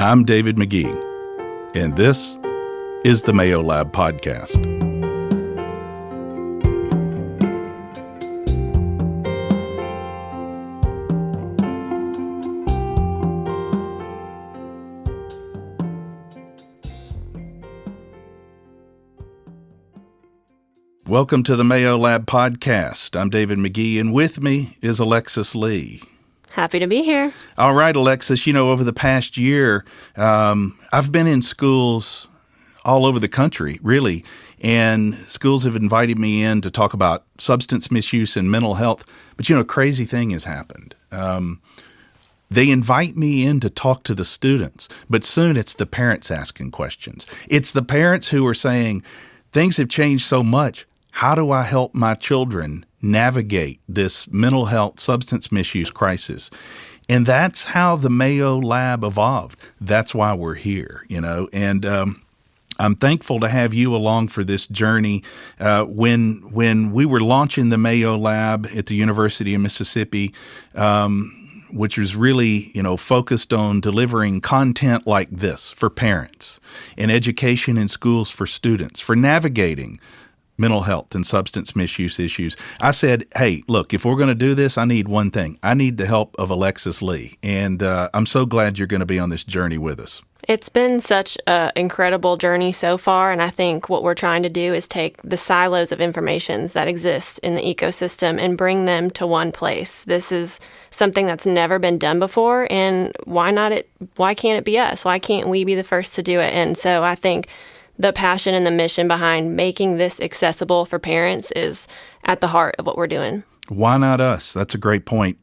I'm David McGee, and this is the Mayo Lab Podcast. Welcome to the Mayo Lab Podcast. I'm David McGee, and with me is Alexis Lee. Happy to be here. All right, Alexis, over the past year, I've been in schools all over the country, really, and schools have invited me in to talk about substance misuse and mental health. But, a crazy thing has happened. They invite me in to talk to the students, but soon it's the parents asking questions. It's the parents who are saying, things have changed so much. How do I help my children navigate this mental health substance misuse crisis? And that's how the Mayo Lab evolved. That's why we're here, and I'm thankful to have you along for this journey. When we were launching the Mayo Lab at the University of Mississippi, which was really, focused on delivering content like this for parents and education in schools for students, for navigating mental health and substance misuse issues, I said, hey, look, if we're going to do this, I need one thing. I need the help of Alexis Lee. And I'm so glad you're going to be on this journey with us. It's been such an incredible journey so far, and I think what we're trying to do is take the silos of information that exist in the ecosystem and bring them to one place. This is something that's never been done before, and why can't it be us? Why can't we be the first to do it? And so I think the passion and the mission behind making this accessible for parents is at the heart of what we're doing. Why not us? That's a great point.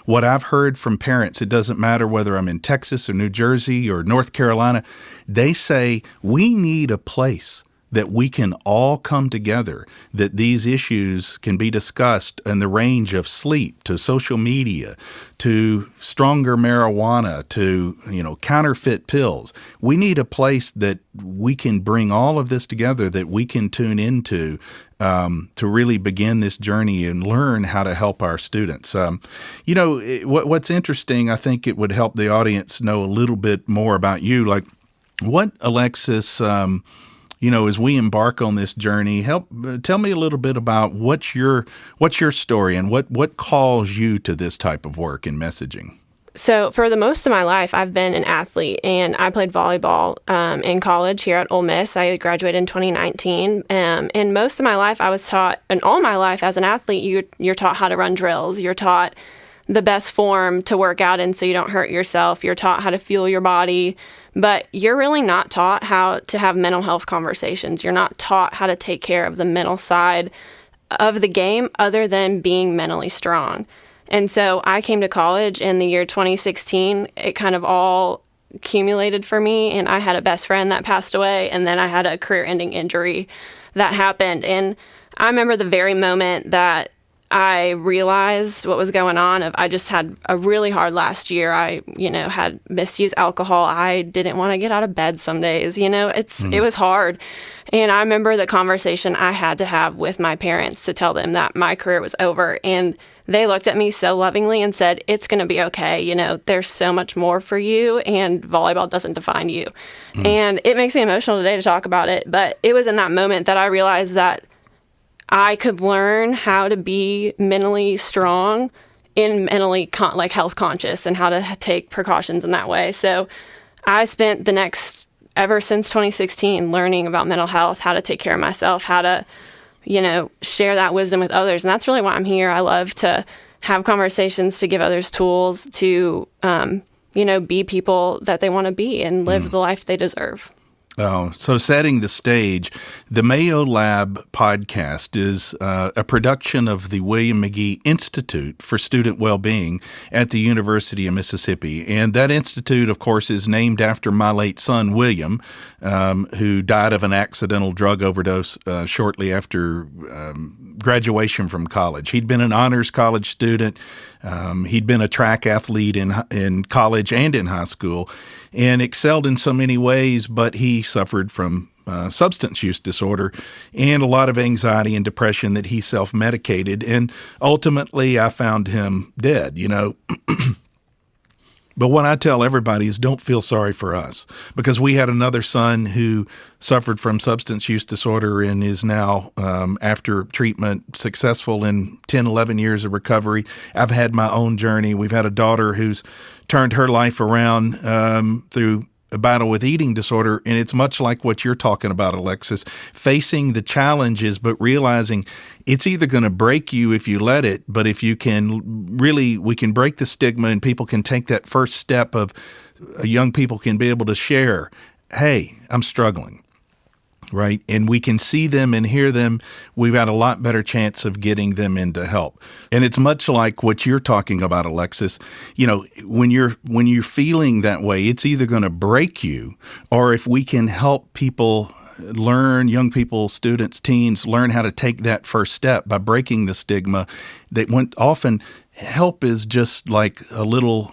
What I've heard from parents, it doesn't matter whether I'm in Texas or New Jersey or North Carolina, they say we need a place that we can all come together, that these issues can be discussed in the range of sleep to social media to stronger marijuana to, counterfeit pills. We need a place that we can bring all of this together, that we can tune into to really begin this journey and learn how to help our students. What's interesting, I think it would help the audience know a little bit more about you. Like what, Alexis, as we embark on this journey, tell me a little bit about what's your story and what calls you to this type of work and messaging. So for the most of my life, I've been an athlete, and I played volleyball in college here at Ole Miss. I graduated in 2019, and most of my life I was taught, and all my life as an athlete, you're taught how to run drills. You're taught the best form to work out in so you don't hurt yourself. You're taught how to fuel your body, but you're really not taught how to have mental health conversations. You're not taught how to take care of the mental side of the game other than being mentally strong. And so I came to college in the year 2016. It kind of all accumulated for me, and I had a best friend that passed away, and then I had a career-ending injury that happened. And I remember the very moment that I realized what was going on. I just had a really hard last year. I, had misused alcohol. I didn't want to get out of bed some days. It was hard. And I remember the conversation I had to have with my parents to tell them that my career was over. And they looked at me so lovingly and said, it's going to be okay. There's so much more for you, and volleyball doesn't define you. And it makes me emotional today to talk about it. But it was in that moment that I realized that I could learn how to be mentally strong and mentally health conscious, and how to take precautions in that way. So I spent ever since 2016 learning about mental health, how to take care of myself, how to, share that wisdom with others. And that's really why I'm here. I love to have conversations, to give others tools to, be people that they want to be and live the life they deserve. So setting the stage, the Mayo Lab Podcast is a production of the William McGee Institute for Student Wellbeing at the University of Mississippi. And that institute, of course, is named after my late son, William, who died of an accidental drug overdose shortly after graduation from college. He'd been an honors college student. He'd been a track athlete in college and in high school and excelled in so many ways, but he suffered from substance use disorder and a lot of anxiety and depression that he self-medicated. And ultimately, I found him dead, But what I tell everybody is don't feel sorry for us, because we had another son who suffered from substance use disorder and is now, after treatment, successful in 10, 11 years of recovery. I've had my own journey. We've had a daughter who's turned her life around through a battle with eating disorder. And it's much like what you're talking about, Alexis, facing the challenges, but realizing it's either going to break you if you let it, but if you can really, we can break the stigma and people can take that first step of young people can be able to share, hey, I'm struggling. Right. And we can see them and hear them. We've got a lot better chance of getting them into help. And it's much like what you're talking about, Alexis. You know, when you're feeling that way, it's either going to break you, or if we can help people learn, young people, students, teens, learn how to take that first step by breaking the stigma that often help is just like a little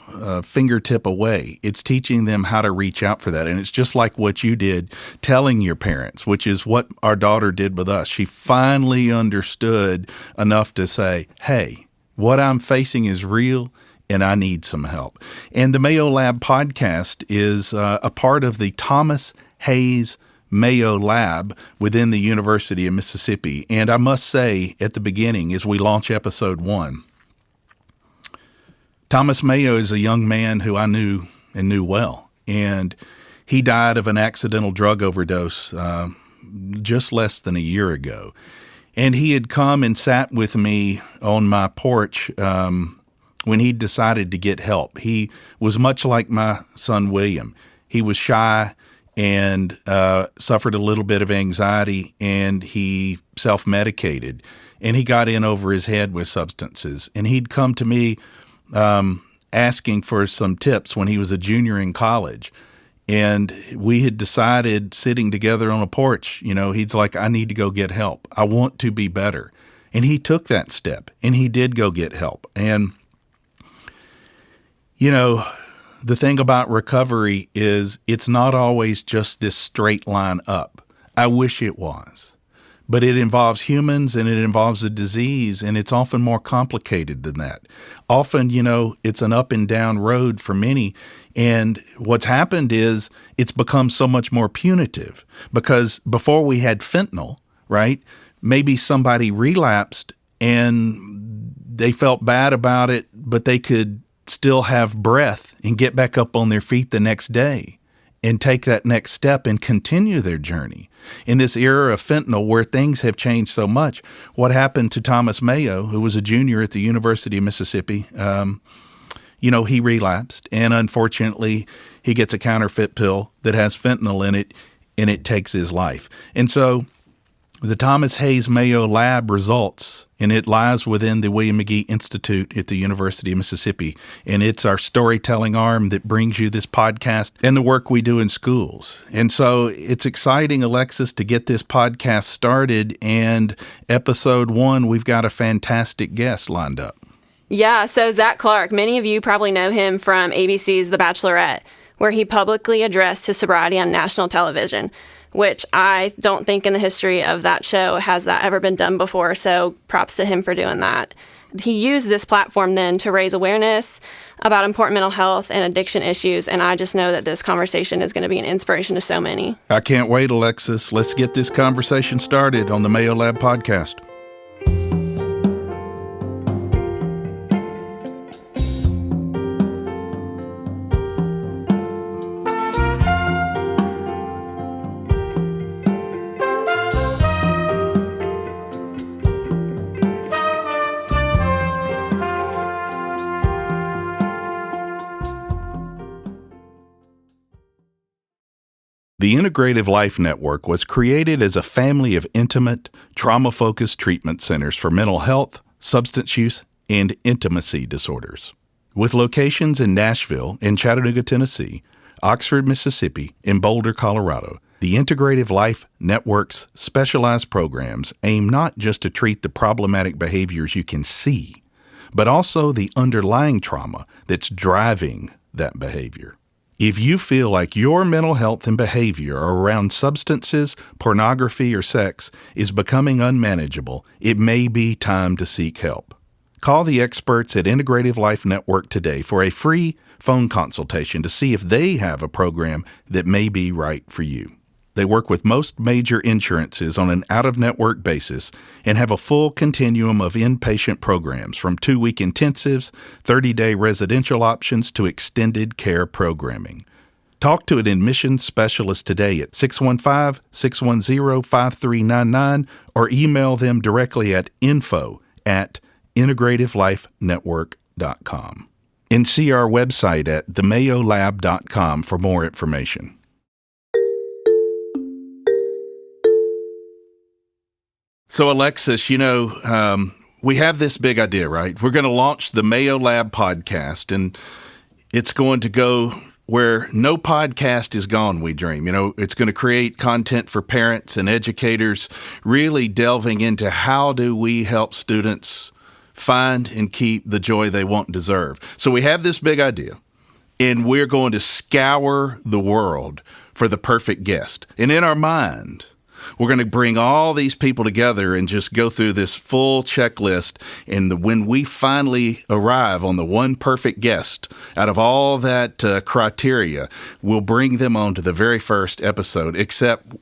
fingertip away. It's teaching them how to reach out for that. And it's just like what you did, telling your parents, which is what our daughter did with us. She finally understood enough to say, hey, what I'm facing is real and I need some help. And the Mayo Lab Podcast is a part of the Thomas Hayes Mayo Lab within the University of Mississippi. And I must say at the beginning, as we launch episode 1, Thomas Mayo is a young man who I knew and knew well. And he died of an accidental drug overdose just less than a year ago. And he had come and sat with me on my porch when he decided to get help. He was much like my son, William. He was shy and suffered a little bit of anxiety, and he self-medicated, and he got in over his head with substances. And he'd come to me asking for some tips when he was a junior in college. And we had decided, sitting together on a porch, you know, he's like, I need to go get help. I want to be better. And he took that step, and he did go get help. And, you know, the thing about recovery is it's not always just this straight line up. I wish it was. But it involves humans and it involves a disease, and it's often more complicated than that. Often, you know, it's an up and down road for many. And what's happened is it's become so much more punitive, because before we had fentanyl, right? Maybe somebody relapsed and they felt bad about it, but they could still have breath and get back up on their feet the next day and take that next step and continue their journey. In this era of fentanyl, where things have changed so much, what happened to Thomas Mayo, who was a junior at the University of Mississippi, you know, he relapsed, and unfortunately, he gets a counterfeit pill that has fentanyl in it, and it takes his life. And so the Thomas Hayes Mayo Lab results, and it lies within the William McGee Institute at the University of Mississippi. And it's our storytelling arm that brings you this podcast and the work we do in schools. And so it's exciting, Alexis, to get this podcast started. And episode 1, we've got a fantastic guest lined up. Yeah, so Zac Clark, many of you probably know him from ABC's The Bachelorette, where he publicly addressed his sobriety on national television, which I don't think in the history of that show has that ever been done before. So props to him for doing that. He used this platform then to raise awareness about important mental health and addiction issues. And I just know that this conversation is going to be an inspiration to so many. I can't wait, Alexis. Let's get this conversation started on the Mayo Lab Podcast. The Integrative Life Network was created as a family of intimate, trauma-focused treatment centers for mental health, substance use, and intimacy disorders. With locations in Nashville and Chattanooga, Tennessee, Oxford, Mississippi, and Boulder, Colorado, the Integrative Life Network's specialized programs aim not just to treat the problematic behaviors you can see, but also the underlying trauma that's driving that behavior. If you feel like your mental health and behavior around substances, pornography, or sex is becoming unmanageable, it may be time to seek help. Call the experts at Integrative Life Network today for a free phone consultation to see if they have a program that may be right for you. They work with most major insurances on an out-of-network basis and have a full continuum of inpatient programs from 2-week intensives, 30-day residential options to extended care programming. Talk to an admissions specialist today at 615-610-5399 or email them directly at info@integrativelifenetwork.com. And see our website at themayolab.com for more information. So, Alexis, we have this big idea, right? We're going to launch the Mayo Lab Podcast, and it's going to go where no podcast is gone, we dream. It's going to create content for parents and educators, really delving into how do we help students find and keep the joy they want and deserve. So we have this big idea, and we're going to scour the world for the perfect guest. And in our mind, we're going to bring all these people together and just go through this full checklist. And when we finally arrive on the one perfect guest out of all that criteria, we'll bring them on to the very first episode, except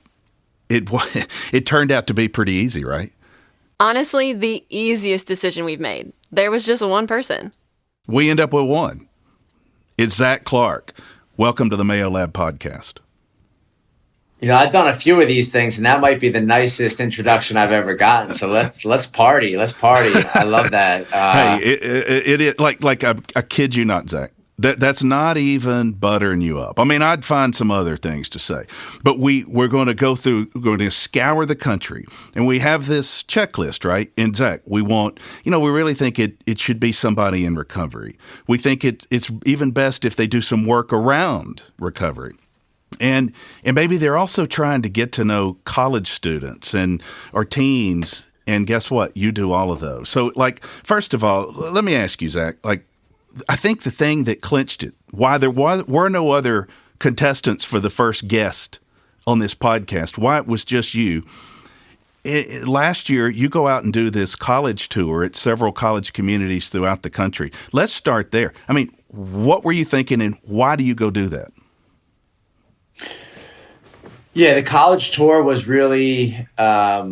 it turned out to be pretty easy, right? Honestly, the easiest decision we've made. There was just one person. We end up with one. It's Zac Clark. Welcome to the Mayo Lab Podcast. I've done a few of these things, and that might be the nicest introduction I've ever gotten. So let's party. Let's party. I love that. Hey, I kid you not, Zac. That's not even buttering you up. I mean, I'd find some other things to say, but we're going to we're going to scour the country, and we have this checklist, right? And Zac, we really think it should be somebody in recovery. We think it's even best if they do some work around recovery. And maybe they're also trying to get to know college students or teens. And guess what? You do all of those. So, first of all, let me ask you, Zac, I think the thing that clinched it, why there were no other contestants for the first guest on this podcast, why it was just you. Last year, you go out and do this college tour at several college communities throughout the country. Let's start there. I mean, what were you thinking, and why do you go do that? Yeah, the college tour was really, I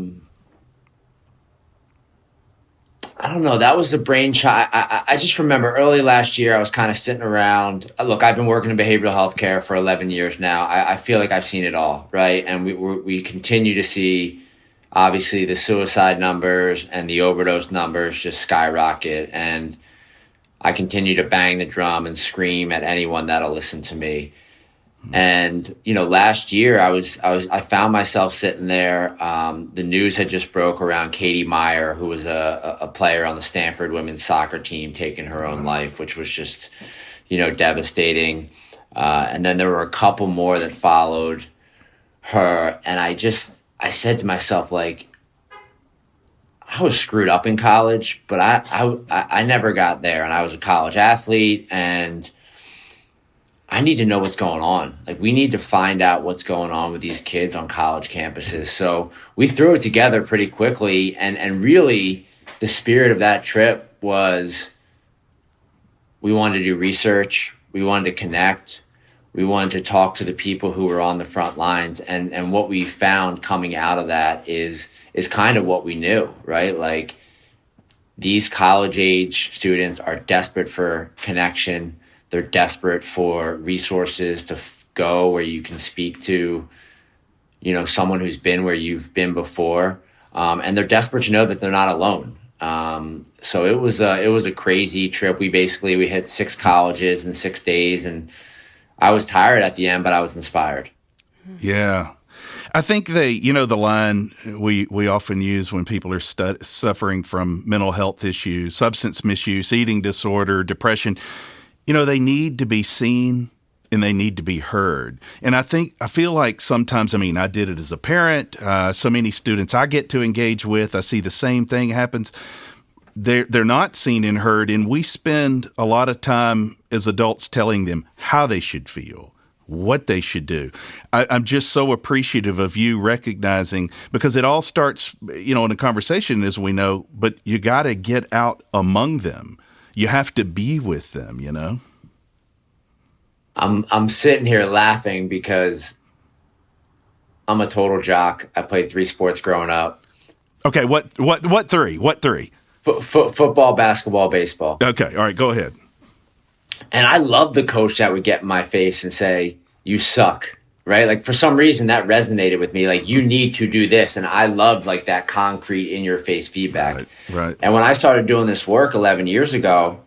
don't know, that was the brainchild. I just remember early last year, I was kind of sitting around. Look, I've been working in behavioral health care for 11 years now. I feel like I've seen it all, right? And we continue to see, obviously, the suicide numbers and the overdose numbers just skyrocket. And I continue to bang the drum and scream at anyone that'll listen to me. And, last year I found myself sitting there. The news had just broke around Katie Meyer, who was a player on the Stanford women's soccer team, taking her own life, which was just, devastating. And then there were a couple more that followed her. And I said to myself, I was screwed up in college, but I never got there. And I was a college athlete, and I need to know what's going on. We need to find out what's going on with these kids on college campuses. So we threw it together pretty quickly. And really, the spirit of that trip was we wanted to do research. We wanted to connect. We wanted to talk to the people who were on the front lines. And what we found coming out of that is kind of what we knew, right? These college-age students are desperate for connection. They're desperate for resources to go where you can speak to, someone who's been where you've been before. And they're desperate to know that they're not alone. So it was a crazy trip. We hit 6 colleges in 6 days, and I was tired at the end, but I was inspired. Yeah. I think the line we often use when people are suffering from mental health issues, substance misuse, eating disorder, depression, they need to be seen and they need to be heard. And I feel like sometimes, I did it as a parent. So many students I get to engage with, I see the same thing happens. They're not seen and heard, and we spend a lot of time as adults telling them how they should feel, what they should do. I'm just so appreciative of you recognizing, because it all starts, in a conversation, as we know, but you got to get out among them. You have to be with them, I'm sitting here laughing because I'm a total jock. I played 3 sports growing up. Okay, what three? What three? Football, basketball, baseball. Okay, all right, go ahead. And I love the coach that would get in my face and say, "You suck," right? Like, for some reason that resonated with me. Like, you need to do this. And I loved like that concrete in your face feedback. Right. And when I started doing this work 11 years ago,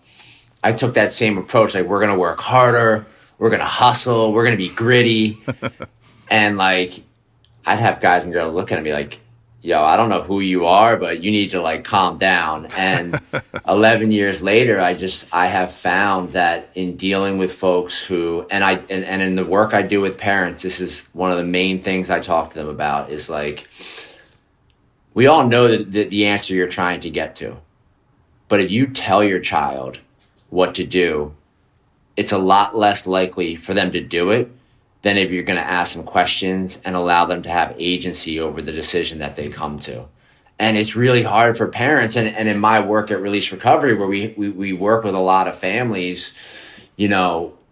I took that same approach. Like, we're going to work harder. We're going to hustle. We're going to be gritty. And like, I'd have guys and girls look at me like, "Yo, I don't know who you are, but you need to like calm down." And 11 years later, I have found that in dealing with folks who, and in the work I do with parents, this is one of the main things I talk to them about, is like, we all know that the answer you're trying to get to, but if you tell your child what to do, it's a lot less likely for them to do it than if you're going to ask them questions and allow them to have agency over the decision that they come to. And it's really hard for parents. And in my work at Release Recovery, where we work with a lot of families,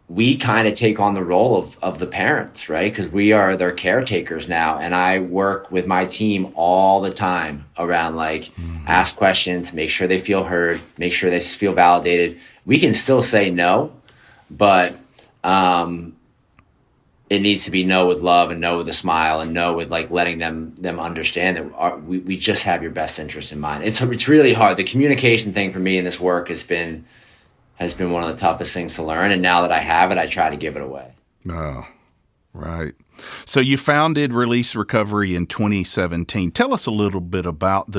we kind of take on the role of the parents, right? Because we are their caretakers now. And I work with my team all the time around like, ask questions, make sure they feel heard, make sure they feel validated. We can still say no, but it needs to be no with love and no with a smile and no with like letting them understand that we just have your best interest in mind. It's really hard. The communication thing for me in this work has been one of the toughest things to learn. And now that I have it, I try to give it away. Oh, right. So you founded Release Recovery in 2017. Tell us a little bit about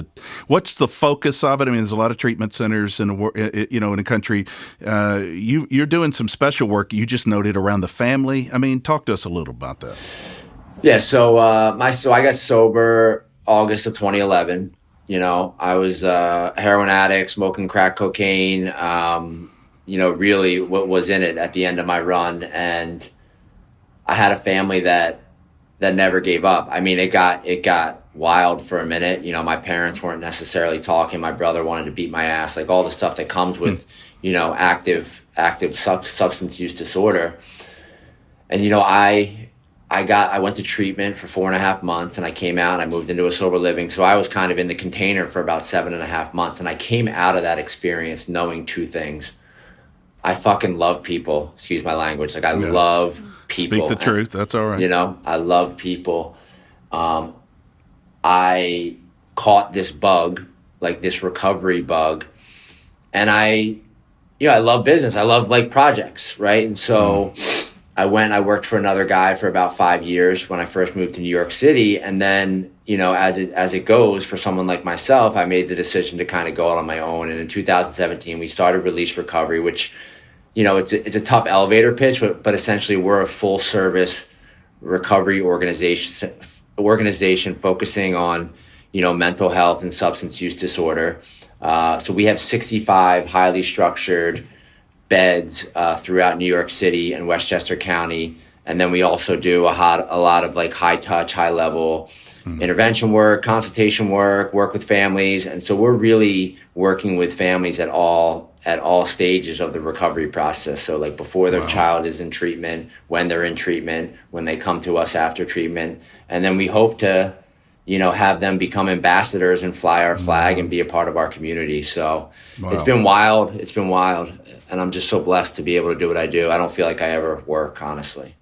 what's the focus of it? I mean, there's a lot of treatment centers in the country. You're doing some special work. You just noted around the family. I mean, talk to us a little about that. Yeah. So I got sober August of 2011. I was a heroin addict, smoking crack cocaine. Really what was in it at the end of my run. And I had a family that never gave up. I mean, it got wild for a minute. My parents weren't necessarily talking. My brother wanted to beat my ass, like all the stuff that comes with, active substance use disorder. And, I went to treatment for 4.5 months, and I came out and I moved into a sober living. So I was kind of in the container for about 7.5 months. And I came out of that experience knowing 2 things. I fucking love people. Excuse my language. Like, I love people. Speak the truth. That's all right. I love people. I caught this bug, like this recovery bug. And I love business. I love like projects, right? And so I worked for another guy for about 5 years when I first moved to New York City. And then, as it goes for someone like myself, I made the decision to kind of go out on my own. And in 2017, we started Release Recovery, which, it's a tough elevator pitch, but essentially we're a full service recovery organization focusing on, mental health and substance use disorder. So we have 65 highly structured beds throughout New York City and Westchester County. And then we also do a lot of like high touch, high level intervention work, consultation work with families. And so we're really working with families at all stages of the recovery process. So like before their child is in treatment, when they're in treatment, when they come to us after treatment. And then we hope to, have them become ambassadors and fly our flag and be a part of our community. So It's been wild. And I'm just so blessed to be able to do what I do. I don't feel like I ever work, honestly.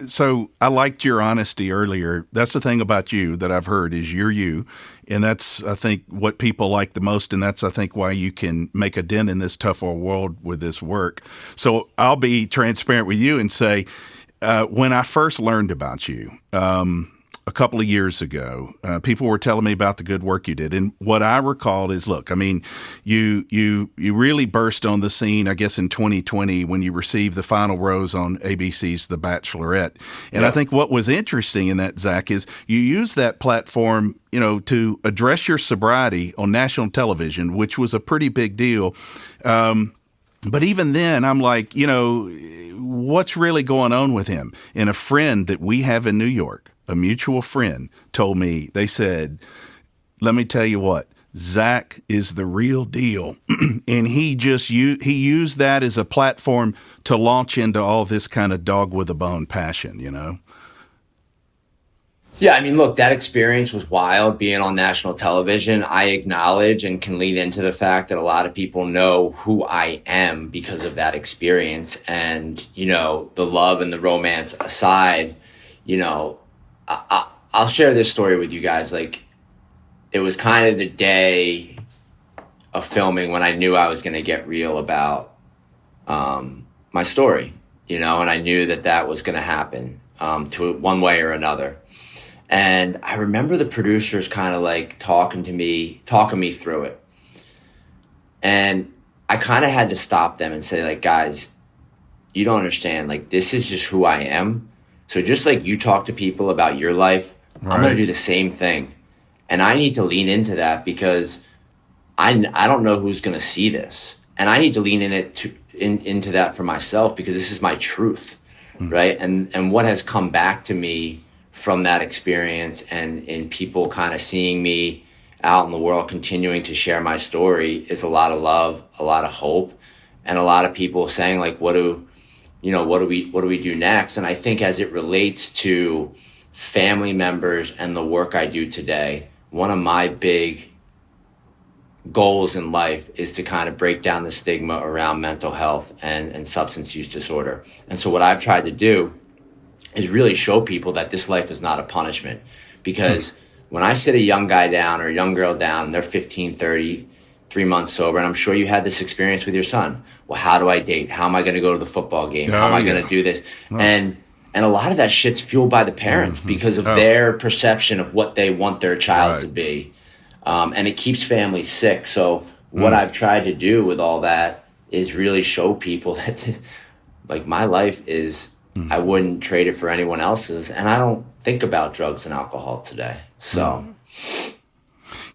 So I liked your honesty earlier. That's the thing about you that I've heard is you're you. And that's, I think, what people like the most. And that's, I think, why you can make a dent in this tougher world with this work. So I'll be transparent with you and say, when I first learned about you, a couple of years ago, people were telling me about the good work you did. And what I recalled is, look, I mean, you really burst on the scene, I guess, in 2020 when you received the final rose on ABC's The Bachelorette. And I think what was interesting in that, Zac, is you used that platform, to address your sobriety on national television, which was a pretty big deal. But even then, I'm like, what's really going on with him? And a friend that we have in New York, a mutual friend, told me, they said, let me tell you what, Zac is the real deal. And he used that as a platform to launch into all this kind of dog with a bone passion, you know? Yeah, I mean, look, that experience was wild being on national television. I acknowledge and can lead into the fact that a lot of people know who I am because of that experience. And, you know, the love and the romance aside, you know, I'll share this story with you guys. Like, it was kind of the day of filming when I knew I was going to get real about my story, you know, and I knew that that was going to happen to one way or another. And I remember the producers kind of like talking me through it. And I kind of had to stop them and say, like, guys, you don't understand. Like, this is just who I am. So just like you talk to people about your life, right, I'm going to do the same thing. And I need to lean into that because I don't know who's going to see this. And I need to lean into that for myself because this is my truth, right? And what has come back to me from that experience and in people kind of seeing me out in the world continuing to share my story is a lot of love, a lot of hope, and a lot of people saying, like, what do we do next? And I think as it relates to family members and the work I do today, one of my big goals in life is to kind of break down the stigma around mental health and substance use disorder. And so what I've tried to do is really show people that this life is not a punishment. Because when I sit a young guy down or a young girl down, and they're 15, 30, 3 months sober, and I'm sure you had this experience with your son. Well, how do I date? How am I going to go to the football game? How am I going to do this? Oh. And a lot of that shit's fueled by the parents because of their perception of what they want their child to be. And it keeps families sick. So what I've tried to do with all that is really show people that, like, my life is, I wouldn't trade it for anyone else's. And I don't think about drugs and alcohol today. So,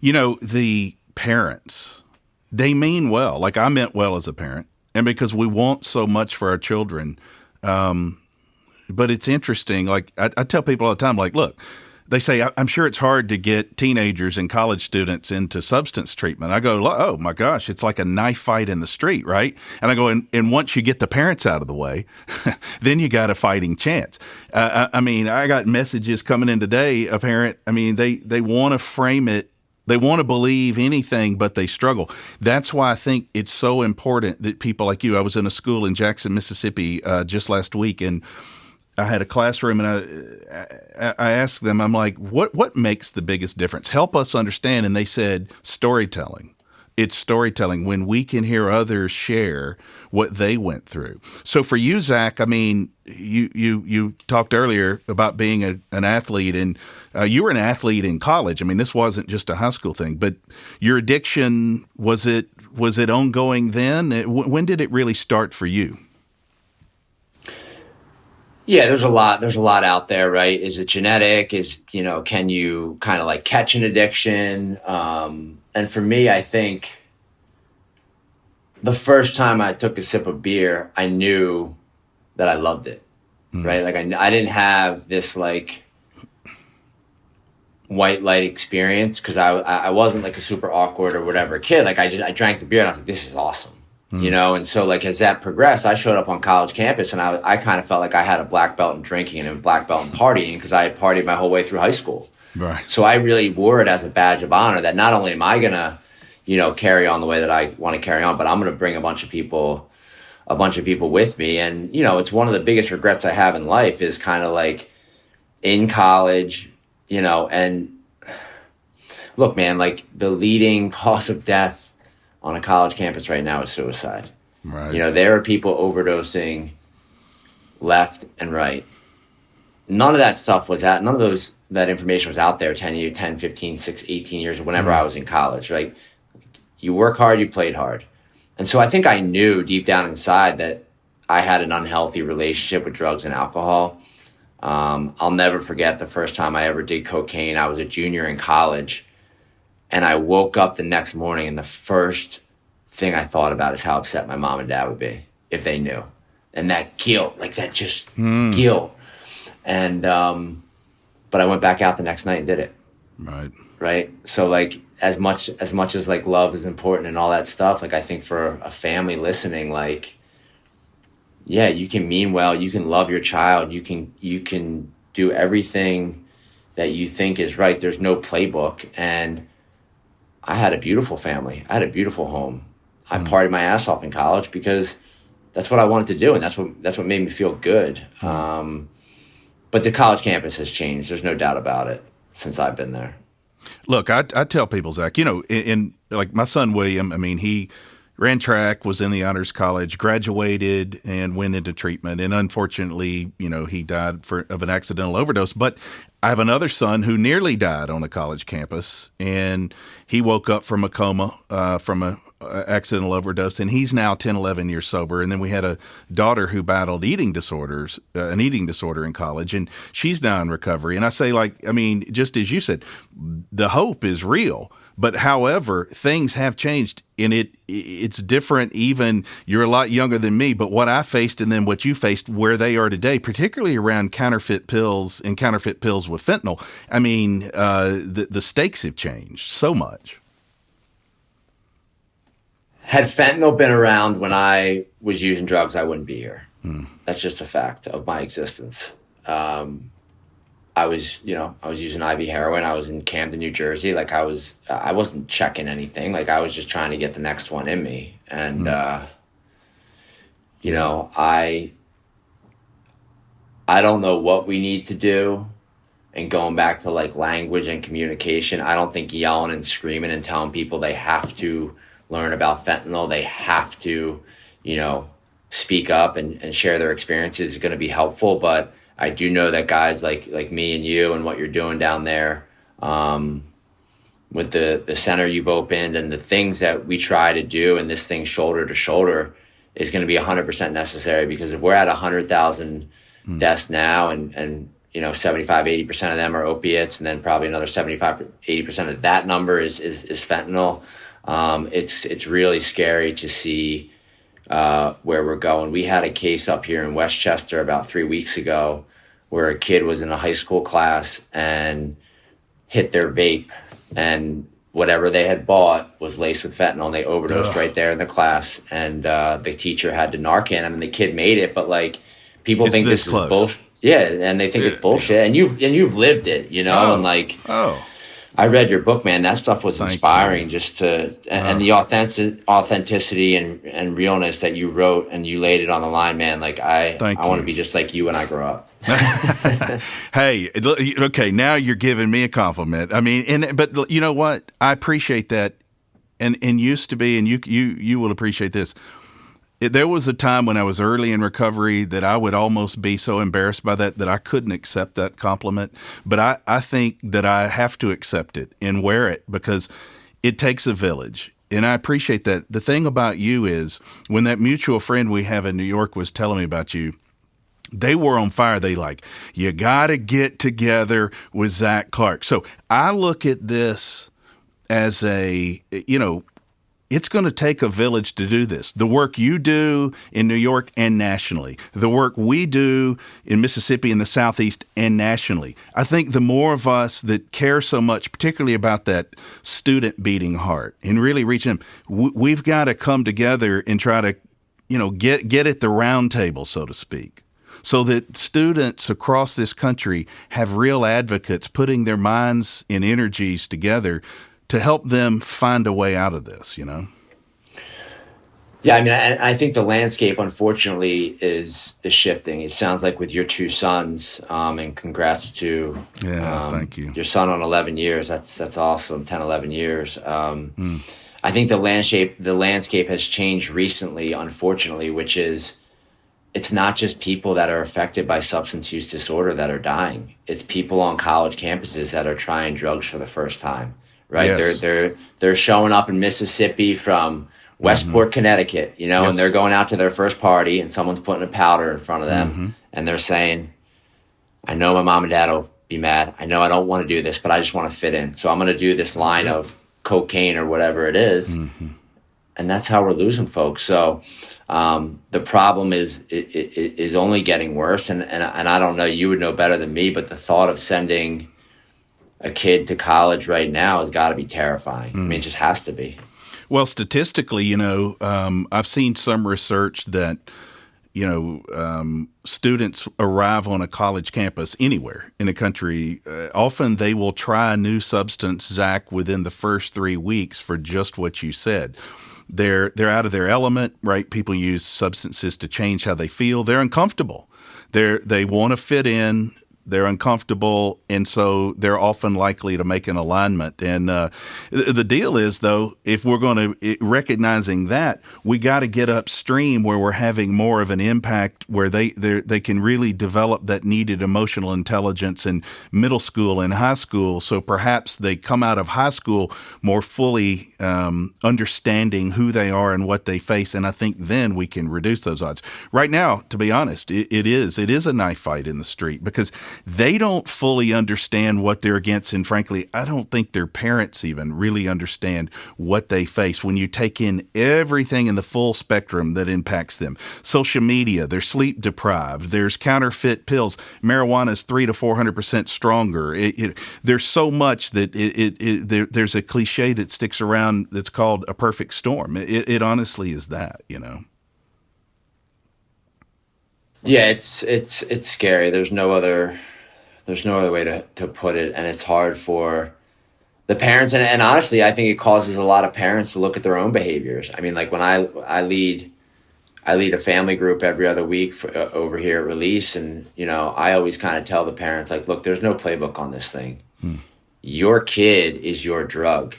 you know, the parents, they mean well. Like, I meant well as a parent, and because we want so much for our children. But it's interesting. Like, I tell people all the time, like, look, they say, I'm sure it's hard to get teenagers and college students into substance treatment. I go, oh my gosh, it's like a knife fight in the street, right? And I go, and once you get the parents out of the way, then you got a fighting chance. I mean, I got messages coming in today, a parent, I mean, they want to frame it. They want to believe anything, but they struggle. That's why I think it's so important that people like you, I was in a school in Jackson, Mississippi just last week, and I had a classroom, and I asked them, I'm like, what makes the biggest difference? Help us understand. And they said, storytelling. It's storytelling when we can hear others share what they went through. So for you, Zac, I mean, you talked earlier about being an athlete, and you were an athlete in college. I mean, this wasn't just a high school thing, but your addiction, was it ongoing then? When did it really start for you? Yeah, there's a lot out there, right? Is it genetic? Can you kind of like catch an addiction? And for me, I think the first time I took a sip of beer, I knew that I loved it, right? Like I didn't have this like white light experience because I wasn't like a super awkward or whatever kid. Like I drank the beer and I was like, this is awesome. You know, and so like as that progressed, I showed up on college campus and I kind of felt like I had a black belt in drinking and a black belt in partying because I had partied my whole way through high school. Right. So I really wore it as a badge of honor that not only am I going to, carry on the way that I want to carry on, but I'm going to bring a bunch of people with me. And, it's one of the biggest regrets I have in life is kind of like in college, and look, man, like the leading cause of death on a college campus right now is suicide. Right. There are people overdosing left and right. None of that stuff was out. None of that information was out there 10, 15, 6, 18 years or whenever I was in college, right? You work hard, you played hard. And so I think I knew deep down inside that I had an unhealthy relationship with drugs and alcohol. I'll never forget the first time I ever did cocaine. I was a junior in college. And I woke up the next morning and the first thing I thought about is how upset my mom and dad would be if they knew. and that guilt, like that just guilt. And, but I went back out the next night and did it. Right. So like, as much as like love is important and all that stuff, like I think for a family listening, like, yeah, you can mean well, you can love your child, you can do everything that you think is right. There's no playbook. And I had a beautiful family. I had a beautiful home. I partied my ass off in college because that's what I wanted to do, and that's what made me feel good. But the college campus has changed. There's no doubt about it since I've been there. Look, I tell people, Zach, in like my son William, I mean, he ran track, was in the honors college, graduated, and went into treatment. And unfortunately, he died of an accidental overdose. But I have another son who nearly died on a college campus, and he woke up from a coma from a accidental overdose, and he's now 10, 11 years sober. And then we had a daughter who battled an eating disorder in college, and she's now in recovery. And I say, just as you said, the hope is real. But however, things have changed, and it's different. Even you're a lot younger than me, but what I faced and then what you faced, where they are today, particularly around counterfeit pills and counterfeit pills with fentanyl. I mean, the stakes have changed so much. Had fentanyl been around when I was using drugs, I wouldn't be here. That's just a fact of my existence. I was using IV heroin. I was in Camden, New Jersey. Like I wasn't checking anything. Like I was just trying to get the next one in me. And, I don't know what we need to do. And going back to like language and communication, I don't think yelling and screaming and telling people they have to learn about fentanyl, they have to, speak up and share their experiences is going to be helpful. But I do know that guys like me and you and what you're doing down there with the center you've opened and the things that we try to do, and this thing shoulder to shoulder is going to be 100% necessary, because if we're at 100,000 deaths now and 75, 80% of them are opiates, and then probably another 75, 80% of that number is fentanyl. It's really scary to see where we're going. We had a case up here in Westchester about 3 weeks ago where a kid was in a high school class and hit their vape, and whatever they had bought was laced with fentanyl, and they overdosed right there in the class. And the teacher had to Narcan him, and the kid made it. But like, people think this is bullshit. Yeah, and they think it's bullshit. And you've lived it, and like. I read your book, man. That stuff was inspiring, just to, and the authenticity and realness that you wrote and you laid it on the line, man. Like I want to be just like you when I grow up. Hey, okay. Now you're giving me a compliment. I mean, but you know what? I appreciate that. And used to be, and you will appreciate this. There was a time when I was early in recovery that I would almost be so embarrassed by that I couldn't accept that compliment. But I think that I have to accept it and wear it, because it takes a village. And I appreciate that. The thing about you is, when that mutual friend we have in New York was telling me about you, they were on fire. They you got to get together with Zac Clark. So I look at this as it's going to take a village to do this. The work you do in New York and nationally, the work we do in Mississippi in the Southeast and nationally. I think the more of us that care so much, particularly about that student beating heart and really reaching them, we've got to come together and try to, get at the round table, so to speak, so that students across this country have real advocates putting their minds and energies together to help them find a way out of this, Yeah, I mean, I think the landscape, unfortunately, is shifting. It sounds like with your two sons, and congrats to thank you. Your son on 11 years. That's awesome, 10, 11 years. I think the landscape has changed recently, unfortunately, which is, it's not just people that are affected by substance use disorder that are dying. It's people on college campuses that are trying drugs for the first time. Right. Yes. They're showing up in Mississippi from Westport, Connecticut, and they're going out to their first party, and someone's putting a powder in front of them, and they're saying, I know my mom and dad will be mad. I know I don't want to do this, but I just want to fit in. So I'm going to do this line of cocaine or whatever it is. and that's how we're losing folks. So the problem is only getting worse. And I don't know, you would know better than me, but the thought of sending a kid to college right now has got to be terrifying. I mean, it just has to be. Well, statistically, I've seen some research that, students arrive on a college campus anywhere in the country. Often they will try a new substance, Zach, within the first 3 weeks for just what you said. They're out of their element, right? People use substances to change how they feel. They're uncomfortable. They want to fit in. They're uncomfortable, and so they're often likely to make an alignment. And the deal is, though, if we're going to recognizing that, we got to get upstream where we're having more of an impact, where they can really develop that needed emotional intelligence in middle school and high school. So perhaps they come out of high school more fully understanding who they are and what they face. And I think then we can reduce those odds. Right now, to be honest, it is a knife fight in the street because they don't fully understand what they're against. And frankly, I don't think their parents even really understand what they face when you take in everything in the full spectrum that impacts them. Social media, they're sleep deprived, there's counterfeit pills, marijuana is 300 to 400% stronger. There's so much that there's a cliche that sticks around that's called a perfect storm. It honestly is that, Yeah, it's scary. There's no other way to put it, and it's hard for the parents. And honestly, I think it causes a lot of parents to look at their own behaviors. I mean, like when I lead a family group every other week over here at Release, and I always kind of tell the parents, like, look, there's no playbook on this thing. Your kid is your drug,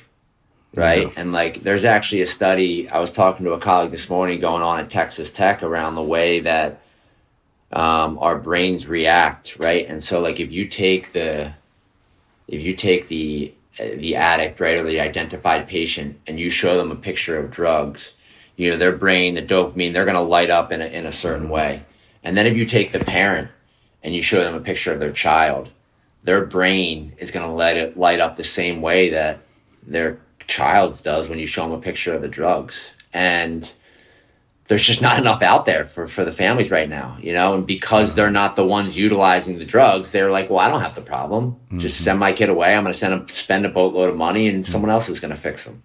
right? Yeah. And like, there's actually a study. I was talking to a colleague this morning going on at Texas Tech around the way that our brains react, right? And so like if you take the addict, right, or the identified patient, and you show them a picture of drugs, their brain, the dopamine, they're going to light up in a certain way. And then if you take the parent and you show them a picture of their child, their brain is going to light up the same way that their child's does when you show them a picture of the drugs. And there's just not enough out there for the families right now, and because they're not the ones utilizing the drugs, they're like, well, I don't have the problem. Just send my kid away. I'm going to spend a boatload of money, and someone else is going to fix them.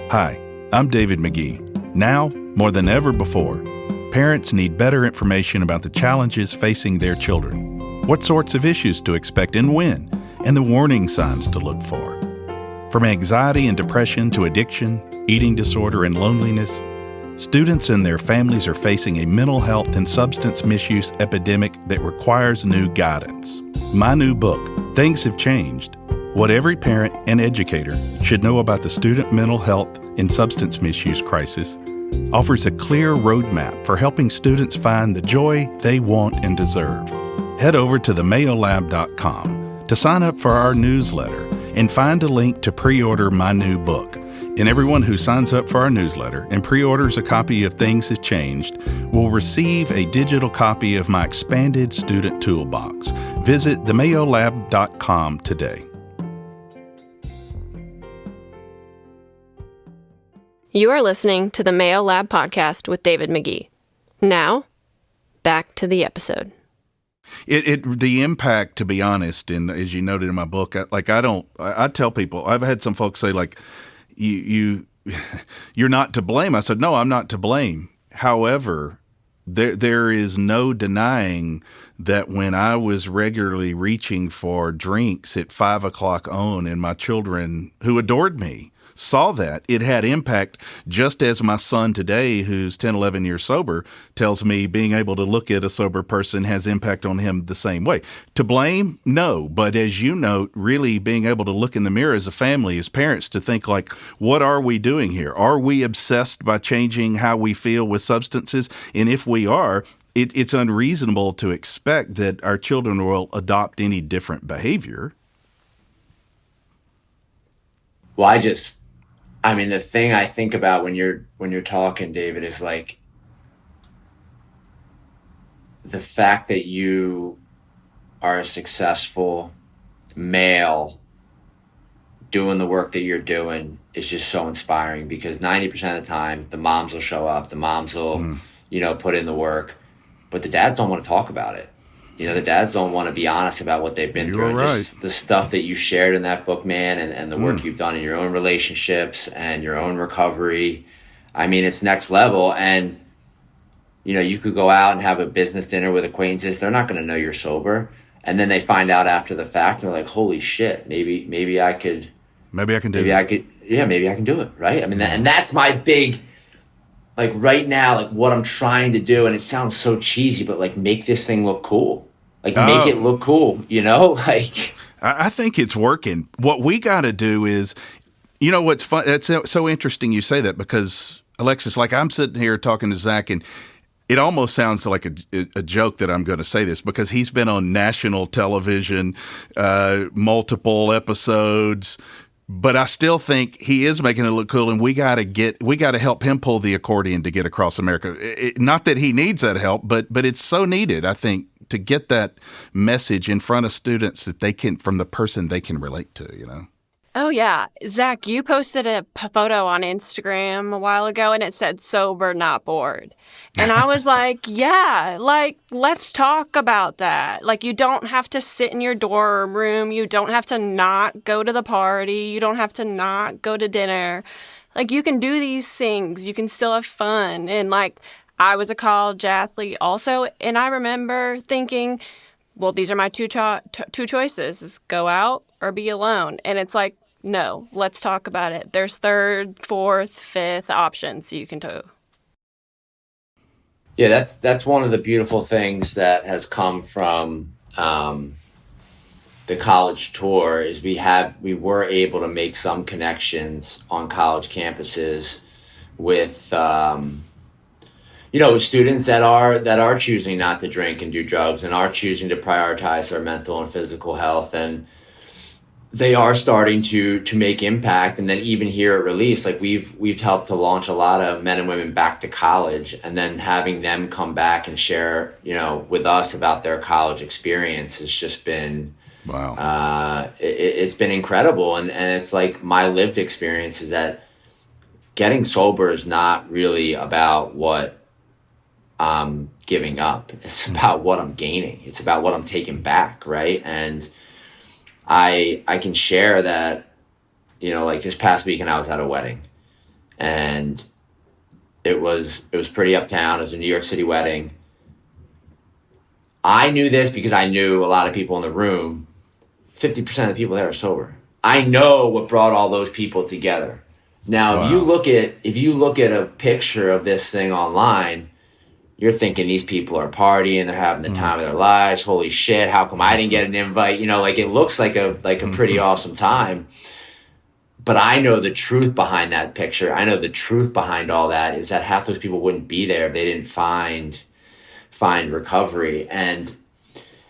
Hi, I'm David McGee. Now, more than ever before, parents need better information about the challenges facing their children, what sorts of issues to expect and when, and the warning signs to look for. From anxiety and depression to addiction, eating disorder, and loneliness, students and their families are facing a mental health and substance misuse epidemic that requires new guidance. My new book, Things Have Changed: What Every Parent and Educator Should Know About the Student Mental Health and Substance Misuse Crisis, offers a clear roadmap for helping students find the joy they want and deserve. Head over to themayolab.com to sign up for our newsletter and find a link to pre-order my new book. And everyone who signs up for our newsletter and pre-orders a copy of Things Have Changed will receive a digital copy of my expanded student toolbox. Visit themayolab.com today. You are listening to the Mayo Lab Podcast with David McGee. Now, back to the episode. The impact, to be honest, and as you noted in my book, I tell people, I've had some folks say, like, you're not to blame. I said, no, I'm not to blame. However, there is no denying that when I was regularly reaching for drinks at 5 o'clock and my children who adored me saw that, it had impact, just as my son today, who's 10, 11 years sober, tells me being able to look at a sober person has impact on him the same way. To blame? No. But as you note, really being able to look in the mirror as a family, as parents, to think like, what are we doing here? Are we obsessed by changing how we feel with substances? And if we are, it's unreasonable to expect that our children will adopt any different behavior. Well, the thing I think about when you're talking, David, is like the fact that you are a successful male doing the work that you're doing is just so inspiring, because 90% of the time the moms will show up, the moms will, put in the work, but the dads don't want to talk about it. The dads don't want to be honest about what they've been through. Right. Just the stuff that you shared in that book, man, and the work you've done in your own relationships and your own recovery. I mean, it's next level. And, you could go out and have a business dinner with acquaintances. They're not going to know you're sober. And then they find out after the fact, and they're like, holy shit, maybe I could. Maybe I can do it. Maybe I can do it, right? I mean, and that's my big, like right now, like what I'm trying to do, and it sounds so cheesy, but like make this thing look cool. Like make it look cool, like. I think it's working. What we got to do is, what's fun, it's so interesting you say that, because Alexis, like I'm sitting here talking to Zac, and it almost sounds like a joke that I'm going to say this, because he's been on national television, multiple episodes, but I still think he is making it look cool, and we got to help him pull the accordion to get across America. Not that he needs that help, but it's so needed, I think, to get that message in front of students that they can, from the person they can relate to, Oh, yeah. Zac, you posted a photo on Instagram a while ago, and it said sober, not bored. And I was like, yeah, like, let's talk about that. Like, you don't have to sit in your dorm room. You don't have to not go to the party. You don't have to not go to dinner. Like, you can do these things. You can still have fun. And, like, I was a college athlete also, and I remember thinking, well, these are my two choices, is go out or be alone. And it's like, no, let's talk about it. There's third, fourth, fifth options you can do. Yeah, that's one of the beautiful things that has come from the college tour, is we were able to make some connections on college campuses with students that are choosing not to drink and do drugs, and are choosing to prioritize their mental and physical health, and they are starting to make impact. And then even here at Release, like we've helped to launch a lot of men and women back to college, and then having them come back and share, with us about their college experience has just been, wow. It's been incredible. And it's like my lived experience is that getting sober is not really about what I'm giving up. It's about what I'm gaining. It's about what I'm taking back, right? And I can share that, like this past weekend I was at a wedding, and it was pretty uptown. It was a New York City wedding. I knew this because I knew a lot of people in the room. 50% of the people there are sober. I know what brought all those people together. Now, wow. if you look at a picture of this thing online, you're thinking these people are partying, they're having the time of their lives. Holy shit, how come I didn't get an invite? Like it looks like a pretty awesome time. But I know the truth behind that picture. I know the truth behind all that is that half those people wouldn't be there if they didn't find recovery. And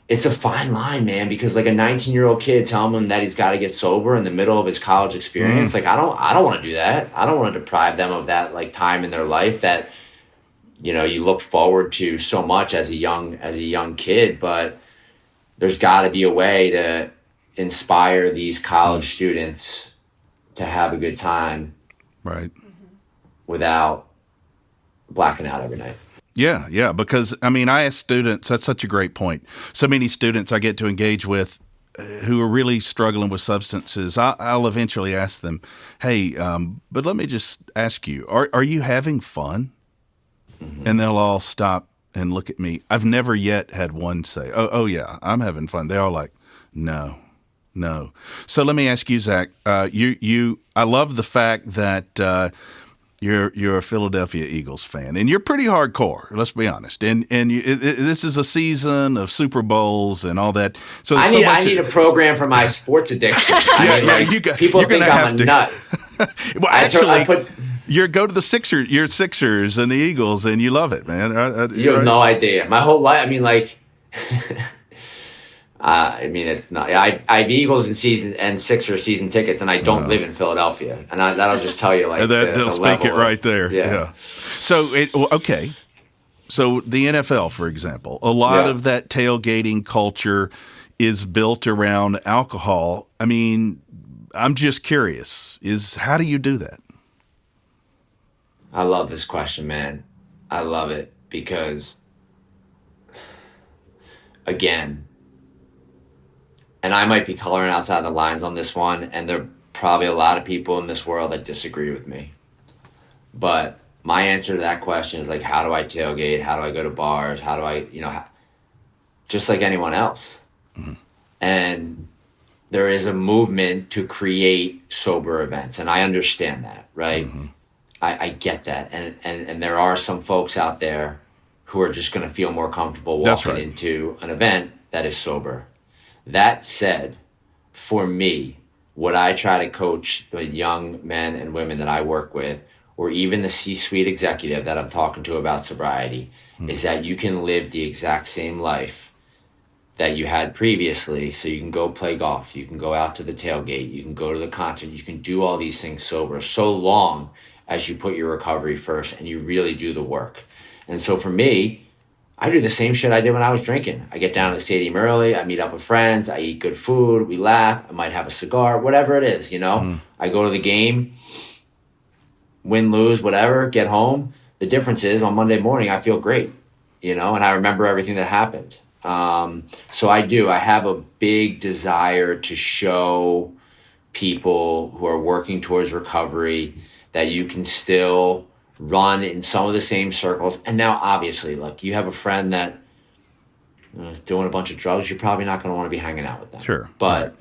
it's a fine line, man, because like a 19-year-old kid telling him that he's got to get sober in the middle of his college experience, like I don't want to do that. I don't want to deprive them of that like time in their life that you look forward to so much as a young kid. But there's got to be a way to inspire these college students to have a good time, right, without blacking out every night. Yeah, because I ask students, that's such a great point. So many students I get to engage with who are really struggling with substances, I'll eventually ask them, hey, but let me just ask you, are you having fun? Mm-hmm. And they'll all stop and look at me. I've never yet had one say, oh yeah, I'm having fun. They're all like, no. So let me ask you, Zac, I love the fact that you're a Philadelphia Eagles fan, and you're pretty hardcore. Let's be honest. And this is a season of Super Bowls and all that. So I need a program for my sports addiction. People think I'm a nut. Well, actually, you go to the Sixers. You're Sixers and the Eagles, and you love it, man. You have no idea. My whole life. It's not. I have Eagles and Sixers season tickets, and I don't live in Philadelphia, and that'll just tell you that'll speak it right there. Yeah. So okay. So the NFL, for example, a lot of that tailgating culture is built around alcohol. I mean, I'm just curious, how do you do that? I love this question, man. I love it because, again, and I might be coloring outside the lines on this one, and there are probably a lot of people in this world that disagree with me. But my answer to that question is like, how do I tailgate? How do I go to bars? How do I, just like anyone else. Mm-hmm. And there is a movement to create sober events. And I understand that, right? Mm-hmm. I get that. And there are some folks out there who are just going to feel more comfortable walking into an event that is sober. That said, for me, what I try to coach the young men and women that I work with, or even the C-suite executive that I'm talking to about sobriety, is that you can live the exact same life that you had previously. So you can go play golf, you can go out to the tailgate, you can go to the concert, you can do all these things sober, so long as you put your recovery first and you really do the work. And so for me, I do the same shit I did when I was drinking. I get down to the stadium early, I meet up with friends, I eat good food, we laugh, I might have a cigar, whatever it is, I go to the game, win, lose, whatever, get home. The difference is on Monday morning, I feel great, and I remember everything that happened. So I have a big desire to show people who are working towards recovery that you can still run in some of the same circles. And now, obviously, like you have a friend that is doing a bunch of drugs, you're probably not going to want to be hanging out with them. Sure. But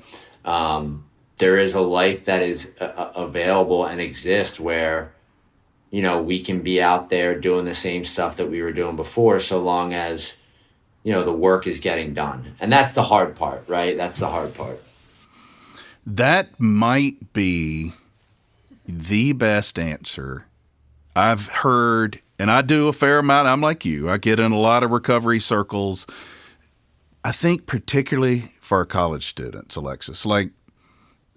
there is a life that is available and exists where, we can be out there doing the same stuff that we were doing before, so long as, the work is getting done. And that's the hard part, right? That's the hard part. That might be the best answer I've heard, and I do a fair amount. I'm like you. I get in a lot of recovery circles. I think particularly for our college students, Alexis, like